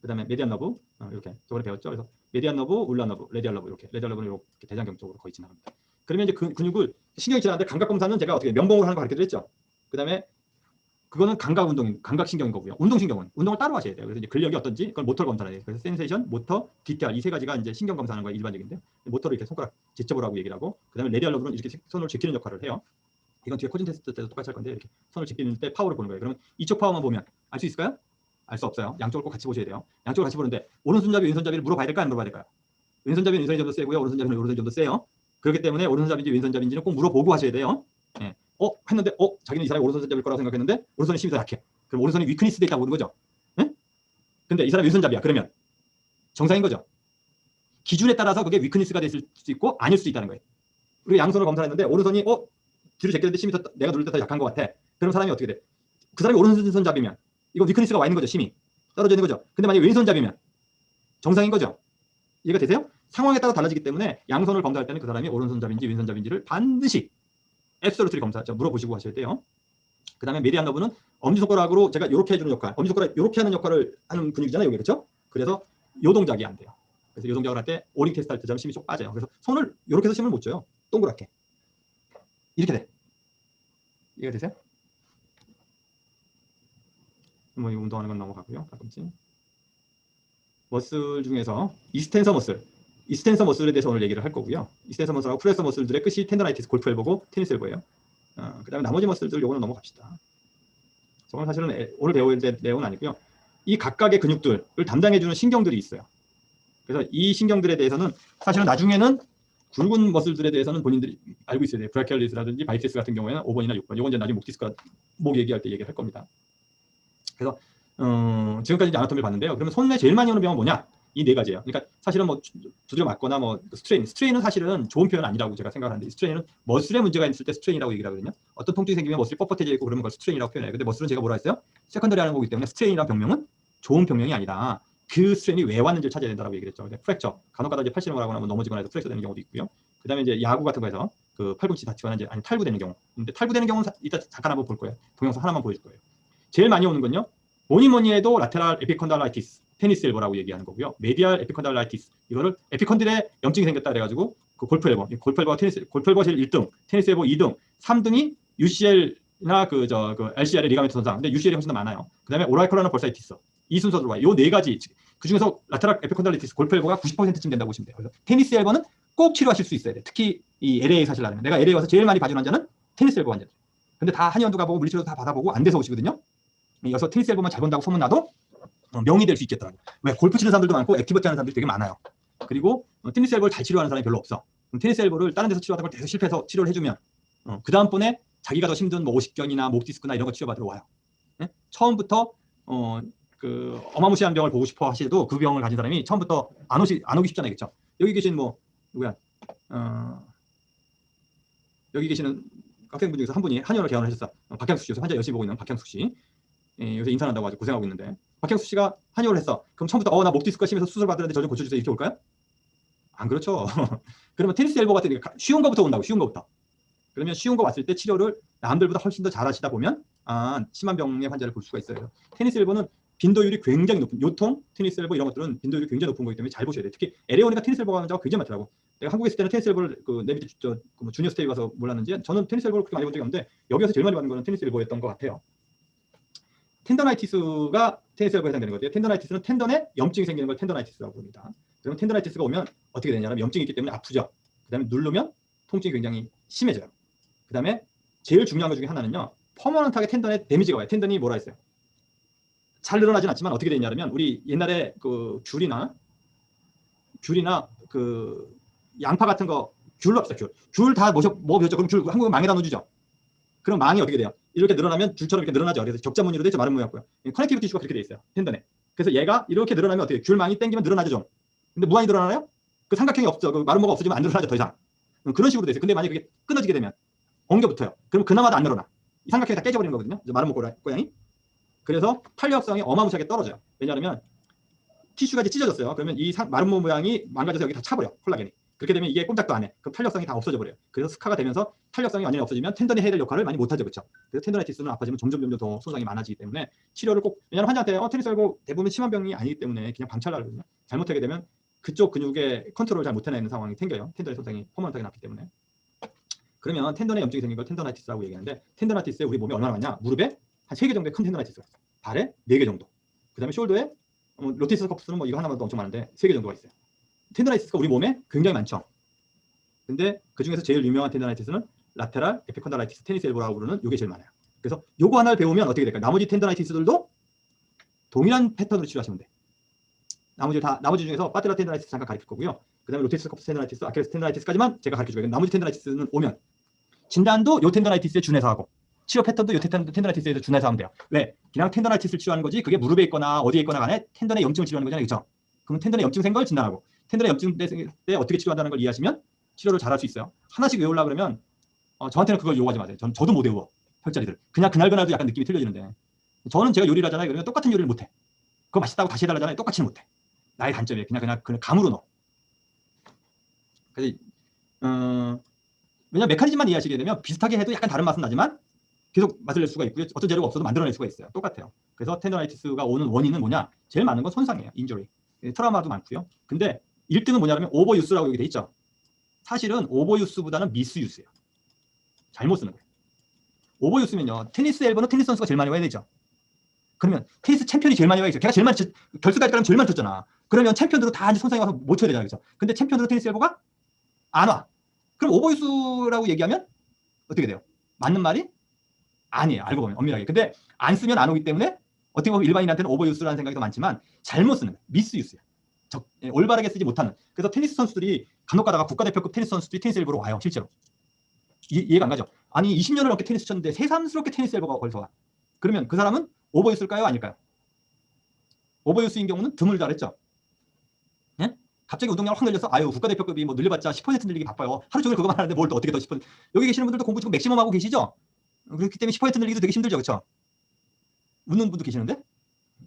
그 다음에 메디안 너브 이렇게 저번에 배웠죠. 그래서 메디안 너브, 울라 너브, 레디알 너브 이렇게. 레디알 너브는 이렇게 대장경 쪽으로 거의 지나갑니다. 그러면 이제 근육을 신경이 지나는데 감각 검사는 제가 어떻게 면봉으로 하는 거 가르쳐드렸죠. 그 다음에 그거는 감각 운동인, 감각 신경인 거고요. 운동신경은 운동을 따로 하셔야 돼요. 그래서 이제 근력이 어떤지 그걸 모터를 검사해야 돼요. 그래서 센세이션, 모터, DTR 이 세 가지가 이제 신경 검사하는 거가 일반적인데 모터를 이렇게 손가락 제접을 하고 얘기를 하고 그 다음에 레디알 너브는 이렇게 손을 제끼는 역할을 해요. 이건 뒤에 코진 테스트 때도 똑같이 할 건데 이렇게 손을 제끼는 때 파워를 보는 거예요. 그러면 이쪽 파워만 보면 알 수 있을까요? 알 수 없어요. 양쪽을 꼭 같이 보셔야 돼요. 양쪽을 같이 보는데 오른손잡이 왼손잡이를 물어봐야 될까요? 안 물어봐야 될까요? 왼손잡이는 왼손이 좀 더 세고요. 오른손잡이는 오른손이 좀 더 세요. 그렇기 때문에 오른손잡이인지 왼손잡이인지는 꼭 물어보고 하셔야 돼요. 예. 했는데 자기는 이 사람이 오른손잡이일 거라고 생각했는데 오른손이 힘이 더 약해. 그럼 오른손이 위크니스 돼 있다고 보는 거죠. 예? 근데 이 사람이 왼손잡이야. 그러면 정상인 거죠. 기준에 따라서 그게 위크니스가 됐을 수 있고 아닐 수 있다는 거예요. 우리가 양손을 검사했는데 오른손이 뒤로 제끼는데 힘이 더 내가 누를 때 더 약한 것 같아. 그럼 사람이 어떻게 돼? 그 사람이 오른손잡이면 이거 위크니스가 와 있는 거죠. 힘이 떨어져 있는 거죠. 근데 만약에 왼손잡이면 정상인 거죠. 이해가 되세요? 상황에 따라 달라지기 때문에 양손을 검사할 때는 그 사람이 오른손잡인지 왼손잡인지를 반드시 앱솔루트리 검사 물어보시고 하셔야 돼요. 그 다음에 메디안 너브는 엄지손가락으로 제가 이렇게 해주는 역할, 엄지손가락 이렇게 하는 역할을 하는 근육이잖아요. 여기 그렇죠? 그래서 요 동작이 안 돼요. 그래서 요 동작을 할 때 오링 테스트 할 때처럼 힘이 쭉 빠져요. 그래서 손을 이렇게 해서 힘을 못 줘요. 동그랗게 이렇게 돼. 이해가 되세요? 뭐 이 운동하는 건 넘어가고요. 가끔씩 머슬 중에서 이스텐서 머슬에 대해서 오늘 얘기를 할 거고요. 이스텐서 머슬하고 프레서 머슬들의 끝이 텐더나이티스, 골프 엘보고 테니스 엘보예요. 그 다음에 나머지 머슬들 요거는 넘어갑시다. 저건 사실은 오늘 배워야 될 내용은 아니고요. 이 각각의 근육들을 담당해주는 신경들이 있어요. 그래서 이 신경들에 대해서는 사실은 나중에는 굵은 머슬들에 대해서는 본인들이 알고 있어야 돼요. 브라키알리스라든지 바이세스 같은 경우에는 5번이나 6번. 이건 이제 나중에 목 디스크와 목 얘기할 때 얘기를 할 겁니다. 그래서 지금까지 이제 아나토미를 봤는데요. 그러면 손에 제일 많이 오는 병은 뭐냐? 이 네 가지예요. 그러니까 사실은 뭐 두드려 맞거나 뭐 스트레인은 사실은 좋은 표현 아니라고 제가 생각하는데 스트레인은 머슬에 문제가 있을 때 스트레인이라고 얘기를 하거든요. 어떤 통증이 생기면 머슬이 뻣뻣해져 있고 그러면 그걸 스트레인이라고 표현해요. 근데 머슬은 제가 뭐라 했어요? 세컨더리하는 거기 때문에 스트레인이라는 병명은 좋은 병명이 아니다. 그 스트레인이 왜 왔는지를 찾아야 된다고 얘기를 했죠. 프랙처 간혹가다 이제 팔씨름을 하거나 뭐 넘어지거나 해서 프랙처 되는 경우도 있고요. 그다음에 이제 야구 같은 거에서 그 팔꿈치 다치거나 이제 아니 탈구되는 경우. 근데 탈구되는 경우는 이따 잠깐 한번 볼 거예요. 동영상 하나만 보여줄 거예요. 제일 많이 오는 건요. 뭐니 해도 라테랄 에피컨달라이티스, 테니스 엘보라고 얘기하는 거고요. 메디알 에피컨달라이티스, 이거를 에피컨딜에 염증이 생겼다 그래가지고 그 골프 엘보가 골프 엘보가 제일 1등, 테니스 엘보 2등, 3등이 UCL이나 그 LCR의 리가멘트 손상. 근데 UCL이 훨씬 더 많아요. 그다음에 오라이컬러나 벌사이티스. 이 순서로 와요. 요 네 가지. 그 중에서 라테랄 에피컨달라이티스, 골프 엘보가 90%쯤 된다고 보시면 돼요. 그래서 테니스 엘보는 꼭 치료하실 수 있어야 돼. 특히 이 LA 사실라면 내가 LA 와서 제일 많이 봐준 환자는 테니스 엘보 환자들. 근데 다 한의원도 가보고 물리치료도 다 받아보고 안 돼서 오시거든요. 여기서 테니스 엘보만 잘 본다고 소문나도 명이 될 수 있겠더라고. 왜 골프 치는 사람들도 많고 액티비티 하는 사람들이 되게 많아요. 그리고 테니스 엘보를 잘 치료하는 사람이 별로 없어. 테니스 엘보를 다른 데서 치료하다가 계속 실패해서 치료를 해주면 그 다음번에 자기가 더 힘든 뭐 오십견이나 목 디스크나 이런 거 치료받으러 와요. 네? 처음부터 그 어마무시한 병을 보고 싶어 하시도 그 병을 가진 사람이 처음부터 안 오기 쉽잖아요, 그렇죠? 여기 계신 뭐 누구야? 여기 계시는 학생분 중에서 한 분이 한의원을 개원을 하셨어. 박향숙 씨, 환자 열심히 보고 있는 박향숙 씨. 요새 인턴한다고 아주 고생하고 있는데 박형수 씨가 한의원을 했어. 그럼 처음부터 나 목 디스크가 심해서 수술 받으는데 저 좀 고쳐주세요 이렇게 올까요? 안 그렇죠. 그러면 테니스 엘보 같은 쉬운 거부터 온다고. 쉬운 거부터. 그러면 쉬운 거 왔을 때 치료를 남들보다 훨씬 더 잘하시다 보면 심한 병의 환자를 볼 수가 있어요. 테니스 엘보는 빈도율이 굉장히 높은 요통, 테니스 엘보 이런 것들은 빈도율이 굉장히 높은 거기 때문에 잘 보셔야 돼요. 특히 LA 테니스 엘보 환자가 굉장히 많더라고. 내가 한국에 있을 때는 테니스 엘보를 내 밑에 주니어 스테이 가서 몰랐는지 저는 테니스 엘보를 그렇게 많이 본 적이 없는데 여기 와서 제일 많이 받는 거는 테니스 엘보였던 것 같아요. 텐더나이티스가 테니스 엘보에 해당되는 거예요. 텐더나이티스는 텐던에 염증이 생기는 걸 텐더나이티스라고 합니다. 그러면 텐더나이티스가 오면 어떻게 되냐면 염증이 있기 때문에 아프죠. 그 다음에 누르면 통증이 굉장히 심해져요. 그 다음에 제일 중요한 것 중에 하나는요. 퍼머넌트하게 텐던에 데미지가 와요. 텐던이 뭐라 했어요? 잘 늘어나진 않지만 어떻게 되냐면 우리 옛날에 그 귤이나 그 양파 같은 거 귤로 합시다. 귤 다 먹어보셨죠? 그럼 귤 한국은 망에다 넣어주죠. 그럼 망이 어떻게 돼요? 이렇게 늘어나면 줄처럼 이렇게 늘어나죠. 그래서 적자무늬로 되죠. 마른 모양이고요. 커넥티브 티슈가 그렇게 돼 있어요. 텐던에. 그래서 얘가 이렇게 늘어나면 어떻게 돼요? 귤망이 땡기면 늘어나죠 좀. 근데 무한히 늘어나나요? 그 삼각형이 없죠. 그 마른 모가 없어지면 안 늘어나죠 더 이상. 그런 식으로 돼 있어요. 근데 만약에 그게 끊어지게 되면 엉겨붙어요. 그럼 그나마도 안 늘어나. 이 삼각형이 다 깨져버리는 거거든요. 마른 모 고양이. 그래서 탄력성이 어마무시하게 떨어져요. 왜냐하면 티슈가 이제 찢어졌어요. 그러면 이 마른 모 모양이 망가져서 여기 다 차버려. 콜라겐이. 그렇게 되면 이게 꼼짝도 안 해. 그럼 탄력성이 다 없어져 버려요. 그래서 스카가 되면서 탄력성이 완전히 없어지면 텐던이 해야 될 역할을 많이 못하죠. 그렇죠? 그래서 텐더나이티스는 아파지면 점점 더 손상이 많아지기 때문에 치료를 꼭 왜냐하면 환자한테 테니스 엘보 대부분 심한 병이 아니기 때문에 그냥 방치하려거든요. 잘못하게 되면 그쪽 근육의 컨트롤을 잘 못해내는 상황이 생겨요. 텐던의 손상이 퍼머넌트하게 났기 때문에. 그러면 텐던에 염증이 생긴 걸 텐더나이티스라고 얘기하는데 텐더나이티스에 우리 몸에 얼마나 많냐? 무릎에 한 3개 정도의 큰 텐더나이티스가 있어요. 발에 4개 정도. 그 다음에 숄더에 로티스 커프스는 뭐 이거 하나만 더 엄청 많은데 3개 정도가 있어요. 텐더나이티스가 우리 몸에 굉장히 많죠. 근데 그 중에서 제일 유명한 텐더나이티스는 라테랄 에피컨달라이티스 테니스 엘보라고 부르는 이게 제일 많아요. 그래서 요거 하나를 배우면 어떻게 될까요? 나머지 텐더나이티스들도 동일한 패턴으로 치료하시면 돼. 나머지 중에서 파텔라 텐더나이티스 잠깐 가르칠 거고요. 그다음에 로테스 커프 텐더나이티스, 아킬레스 텐더나이티스까지만 제가 가르쳐 줘요. 나머지 텐더나이티스는 오면 진단도 요 텐더나이티스에 준해서 하고 치료 패턴도 요 텐더나이티스에 준해서 하면 돼요. 왜? 그냥 텐더나이티스를 치료하는 거지 그게 무릎에 있거나 어디에 있거나 간에 텐던에 염증을 치료하는 거잖아요. 그렇죠? 그럼 텐던에 염증 생긴 걸 진단하고 텐던에 염증 때 어떻게 치료한다는 걸 이해하시면 치료를 잘할 수 있어요. 하나씩 외우려고 그러면 저한테는 그걸 요구하지 마세요. 저도 못 외워. 혈자리들. 그냥 그날도 약간 느낌이 틀려지는데 저는 제가 요리를 하잖아요. 그러면 똑같은 요리를 못해. 그거 맛있다고 다시 해달라잖아요. 똑같이는 못해. 나의 단점이에요. 그냥 감으로 넣어. 그래서 왜냐면 메커니즘만 이해하시게 되면 비슷하게 해도 약간 다른 맛은 나지만 계속 맛을 낼 수가 있고요. 어떤 재료가 없어도 만들어낼 수가 있어요. 똑같아요. 그래서 텐더나이티스가 오는 원인은 뭐냐? 제일 많은 건 손상이에요. 인jury. 트라우마도 많고요. 근데 1등은 뭐냐면 오버유스라고 여기 돼 있죠. 사실은 오버유스보다는 미스유스예요. 잘못 쓰는 거예요. 오버유스면요. 테니스 엘보는 테니스 선수가 제일 많이 와야 되죠. 그러면 테니스 챔피언이 제일 많이 와야죠. 걔가 제일 많이 결승까지 가면 제일 많이 쳤잖아. 그러면 챔피언들은 다 손상이 와서 못 쳐야 되잖아요. 그렇죠? 근데 챔피언들은 테니스 엘보가 안 와. 그럼 오버유스라고 얘기하면 어떻게 돼요? 맞는 말이 아니에요. 알고 보면 엄밀하게. 근데 안 쓰면 안 오기 때문에 어떻게 보면 일반인한테는 오버유스라는 생각이 더 많지만 잘못 쓰는 거예요. 미스유스예요. 올바르게 쓰지 못하는. 그래서 테니스 선수들이 간혹 가다가 국가대표급 테니스 선수들이 테니스 엘보로 와요. 실제로. 이해가 안 가죠? 아니 20년을 넘게 테니스 쳤는데 새삼스럽게 테니스 엘보가 벌써 와. 그러면 그 사람은 오버유스일까요? 아닐까요? 오버유스인 경우는 드물다 그랬죠? 갑자기 운동량을 확 늘려서 아유 국가대표급이 뭐 늘려봤자 10% 늘리기 바빠요. 하루 종일 그거만 하는데 뭘 또 어떻게 더 10%. 여기 계시는 분들도 공부 지금 맥시멈 하고 계시죠? 그렇기 때문에 10% 늘리기도 되게 힘들죠. 그렇죠? 웃는 분도 계시는데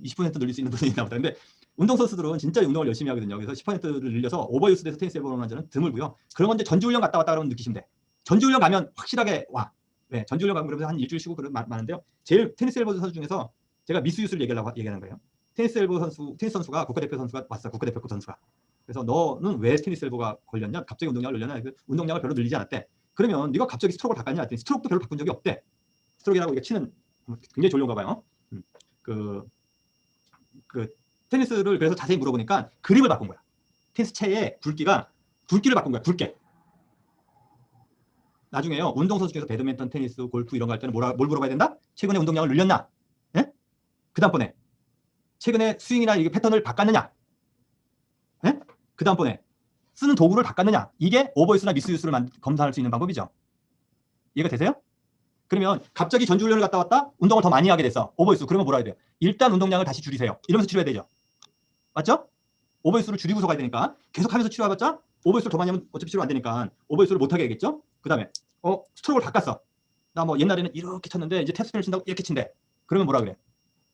20% 늘릴 수 있는 분이 있나 보다. 근데 운동선수들은 진짜 운동을 열심히 하거든요. 그래서 10%를 늘려서 오버유스돼서 테니스 엘보로 하는 자는 드물고요. 그런 건 이제 전지훈련 갔다 왔다 그러면 느끼시면 돼. 전지훈련 가면 확실하게 와. 네, 전지훈련 가면 그러면서 한 일주일 쉬고 그런 많은데요. 제일 테니스 엘보 선수 중에서 제가 미스유스를 얘기하는 거예요. 테니스 엘보 선수, 테니스 선수가 국가대표 선수가 왔어. 국가대표급 선수가. 그래서 너는 왜 테니스 엘보가 걸렸냐? 갑자기 운동량을 늘렸냐? 그 운동량을 별로 늘리지 않았대. 그러면 네가 갑자기 스트로크를 바꿨냐? 했더니 스트로크도 별로 바꾼 적이 없대. 스트로크라고 이게 치는 굉장히 졸려운가 봐요. 그 테니스를 그래서 자세히 물어보니까 그립을 바꾼 거야. 테니스 채의 굵기를 바꾼 거야. 굵게. 나중에요. 운동선수 중에서 배드민턴, 테니스, 골프 이런 거 할 때는 뭘 물어봐야 된다? 최근에 운동량을 늘렸나? 예? 그 다음번에 최근에 스윙이나 이게 패턴을 바꿨느냐? 예? 그 다음번에 쓰는 도구를 바꿨느냐? 이게 오버유스나 미스유스를 검사할 수 있는 방법이죠. 이해가 되세요? 그러면 갑자기 전지훈련을 갔다 왔다 운동을 더 많이 하게 됐어. 오버유스. 그러면 뭐라 해야 돼요? 일단 운동량을 다시 줄이세요. 이러면서 치료해야 되죠. 맞죠? 오버유스를 줄이고서 가야 되니까 계속 하면서 치료해봤자 오버유스를 더 많이 하면 어차피 치료 안 되니까 오버유스를 못하게 하겠죠. 그 다음에 스트로크를 바꿨어. 나 뭐 옛날에는 이렇게 쳤는데 이제 테스트를 친다고 이렇게 친대. 그러면 뭐라 그래?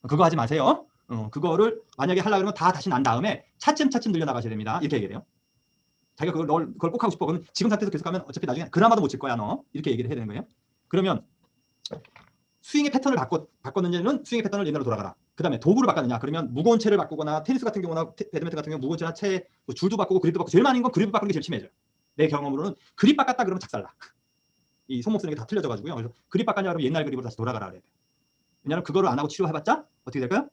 그거 하지 마세요. 그거를 만약에 하려고 그러면 다 다시 난 다음에 차츰차츰 늘려나가셔야 됩니다. 이렇게 얘기해요. 자기가 그걸 꼭 하고 싶어. 그럼 지금 상태에서 계속 하면 어차피 나중에 그나마도 못 칠 거야 너. 이렇게 얘기를 해야 되는 거예요. 그러면 스윙의 패턴을 바꿨느냐는 스윙의 패턴을 옛날로 돌아가라. 그 다음에 도구를 바꿨느냐. 그러면 무거운 채를 바꾸거나 테니스 같은 경우나 배드민턴 같은 경우 무거운 채나 채 뭐 줄도 바꾸고 그립도 바꾸고 제일 많은 건 그립 바꾸는 게 제일 심해져요. 내 경험으로는 그립 바꿨다 그러면 작살나. 이 손목 쓰는 게 다 틀려져가지고요. 그래서 그립 바꿨냐 그러면 옛날 그립으로 다시 돌아가라 그래야 돼요. 왜냐하면 그거를 안 하고 치료해봤자 어떻게 될까요?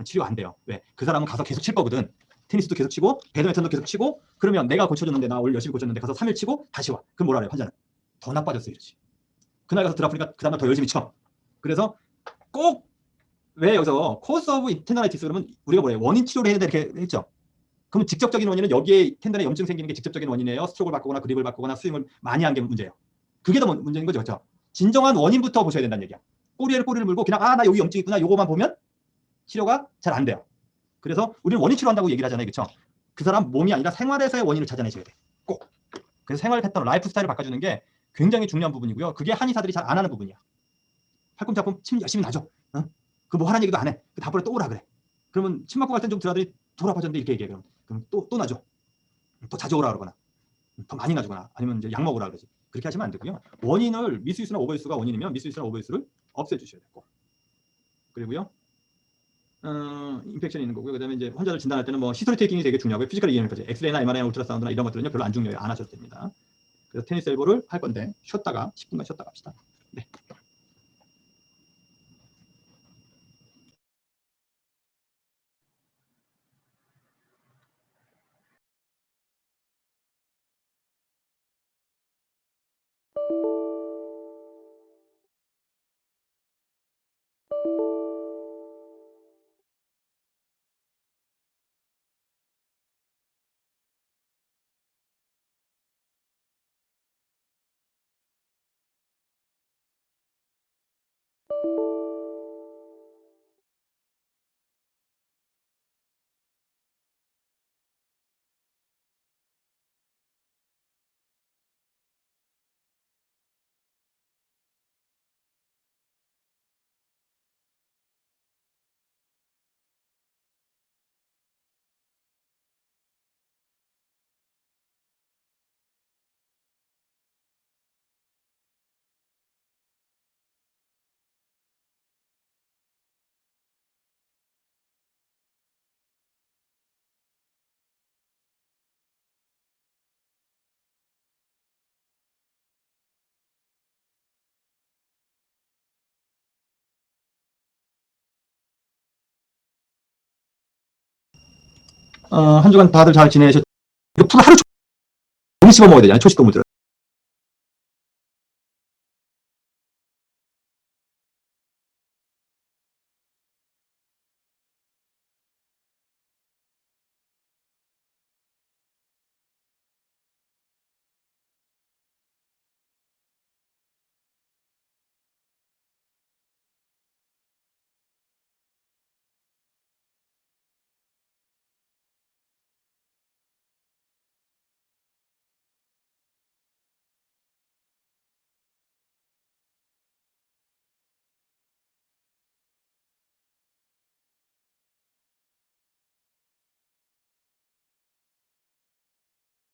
치료 안 돼요. 왜? 그 사람은 가서 계속 칠 거거든. 테니스도 계속 치고 배드민턴도 계속 치고 그러면 내가 고쳐줬는데 나 오늘 열심히 고쳤는데 가서 3일 치고 다시 와. 그럼 뭐라 그래요? 환자는 더 나빠졌어 이러지. 그날 가서 드라프니까 그 다음날 더 열심히 쳐. 그래서 꼭 왜 여기서 코스 오브 텐더나이티스 그러면 우리가 뭐래요? 원인 치료를 해야 돼 이렇게 했죠. 그럼 직접적인 원인은 여기에 텐던에 염증 생기는 게 직접적인 원인이에요. 스트로크를 바꾸거나 그립을 바꾸거나 스윙을 많이 한 게 문제예요. 그게 더 문제인 거죠. 그렇죠? 진정한 원인부터 보셔야 된다는 얘기야. 꼬리를 물고 그냥 나 여기 염증 있구나 요거만 보면 치료가 잘 안 돼요. 그래서 우리는 원인 치료한다고 얘기를 하잖아요. 그렇죠? 그 사람 몸이 아니라 생활에서의 원인을 찾아내셔야 돼. 꼭. 그래서 생활 패턴, 라이프 스타일을 바꿔주는 게 굉장히 중요한 부분이고요. 그게 한의사들이 잘 안 하는 부분이야. 팔꿈치아픔 침 열심히 놔줘. 그 뭐 하라는 얘기도 안 해. 다음번에 또 오라 그래. 그러면 침 맞고 갈 땐 좀 드라더니 돌아빠졌는데 이렇게 얘기해. 그럼 또 놔줘. 더 자주 오라 그러거나 더 많이 놔주거나 아니면 이제 약 먹으라 그러지. 그렇게 하시면 안 되고요. 원인을 미스유스나 오버유스가 원인이면 미스유스나 오버유스를 없애주셔야 되고 그리고요. 인펙션이 있는 거고요. 그다음에 이제 환자를 진단할 때는 뭐 히스토리 테이킹이 되게 중요하고요. 피지컬 이해까지 엑스레이나 MRI, 울트라사운드나 이런 것들은요 별로 안 중요해요. 안 하셔도 됩니다. 그래서 테니스 엘보를 할 건데 쉬었다가 10분간 쉬었다가 합시다. 네. 한 주간 다들 잘 지내셨죠? 이거 풀 하루 종일 씹어 먹어야 되잖아요. 초식 동물들은.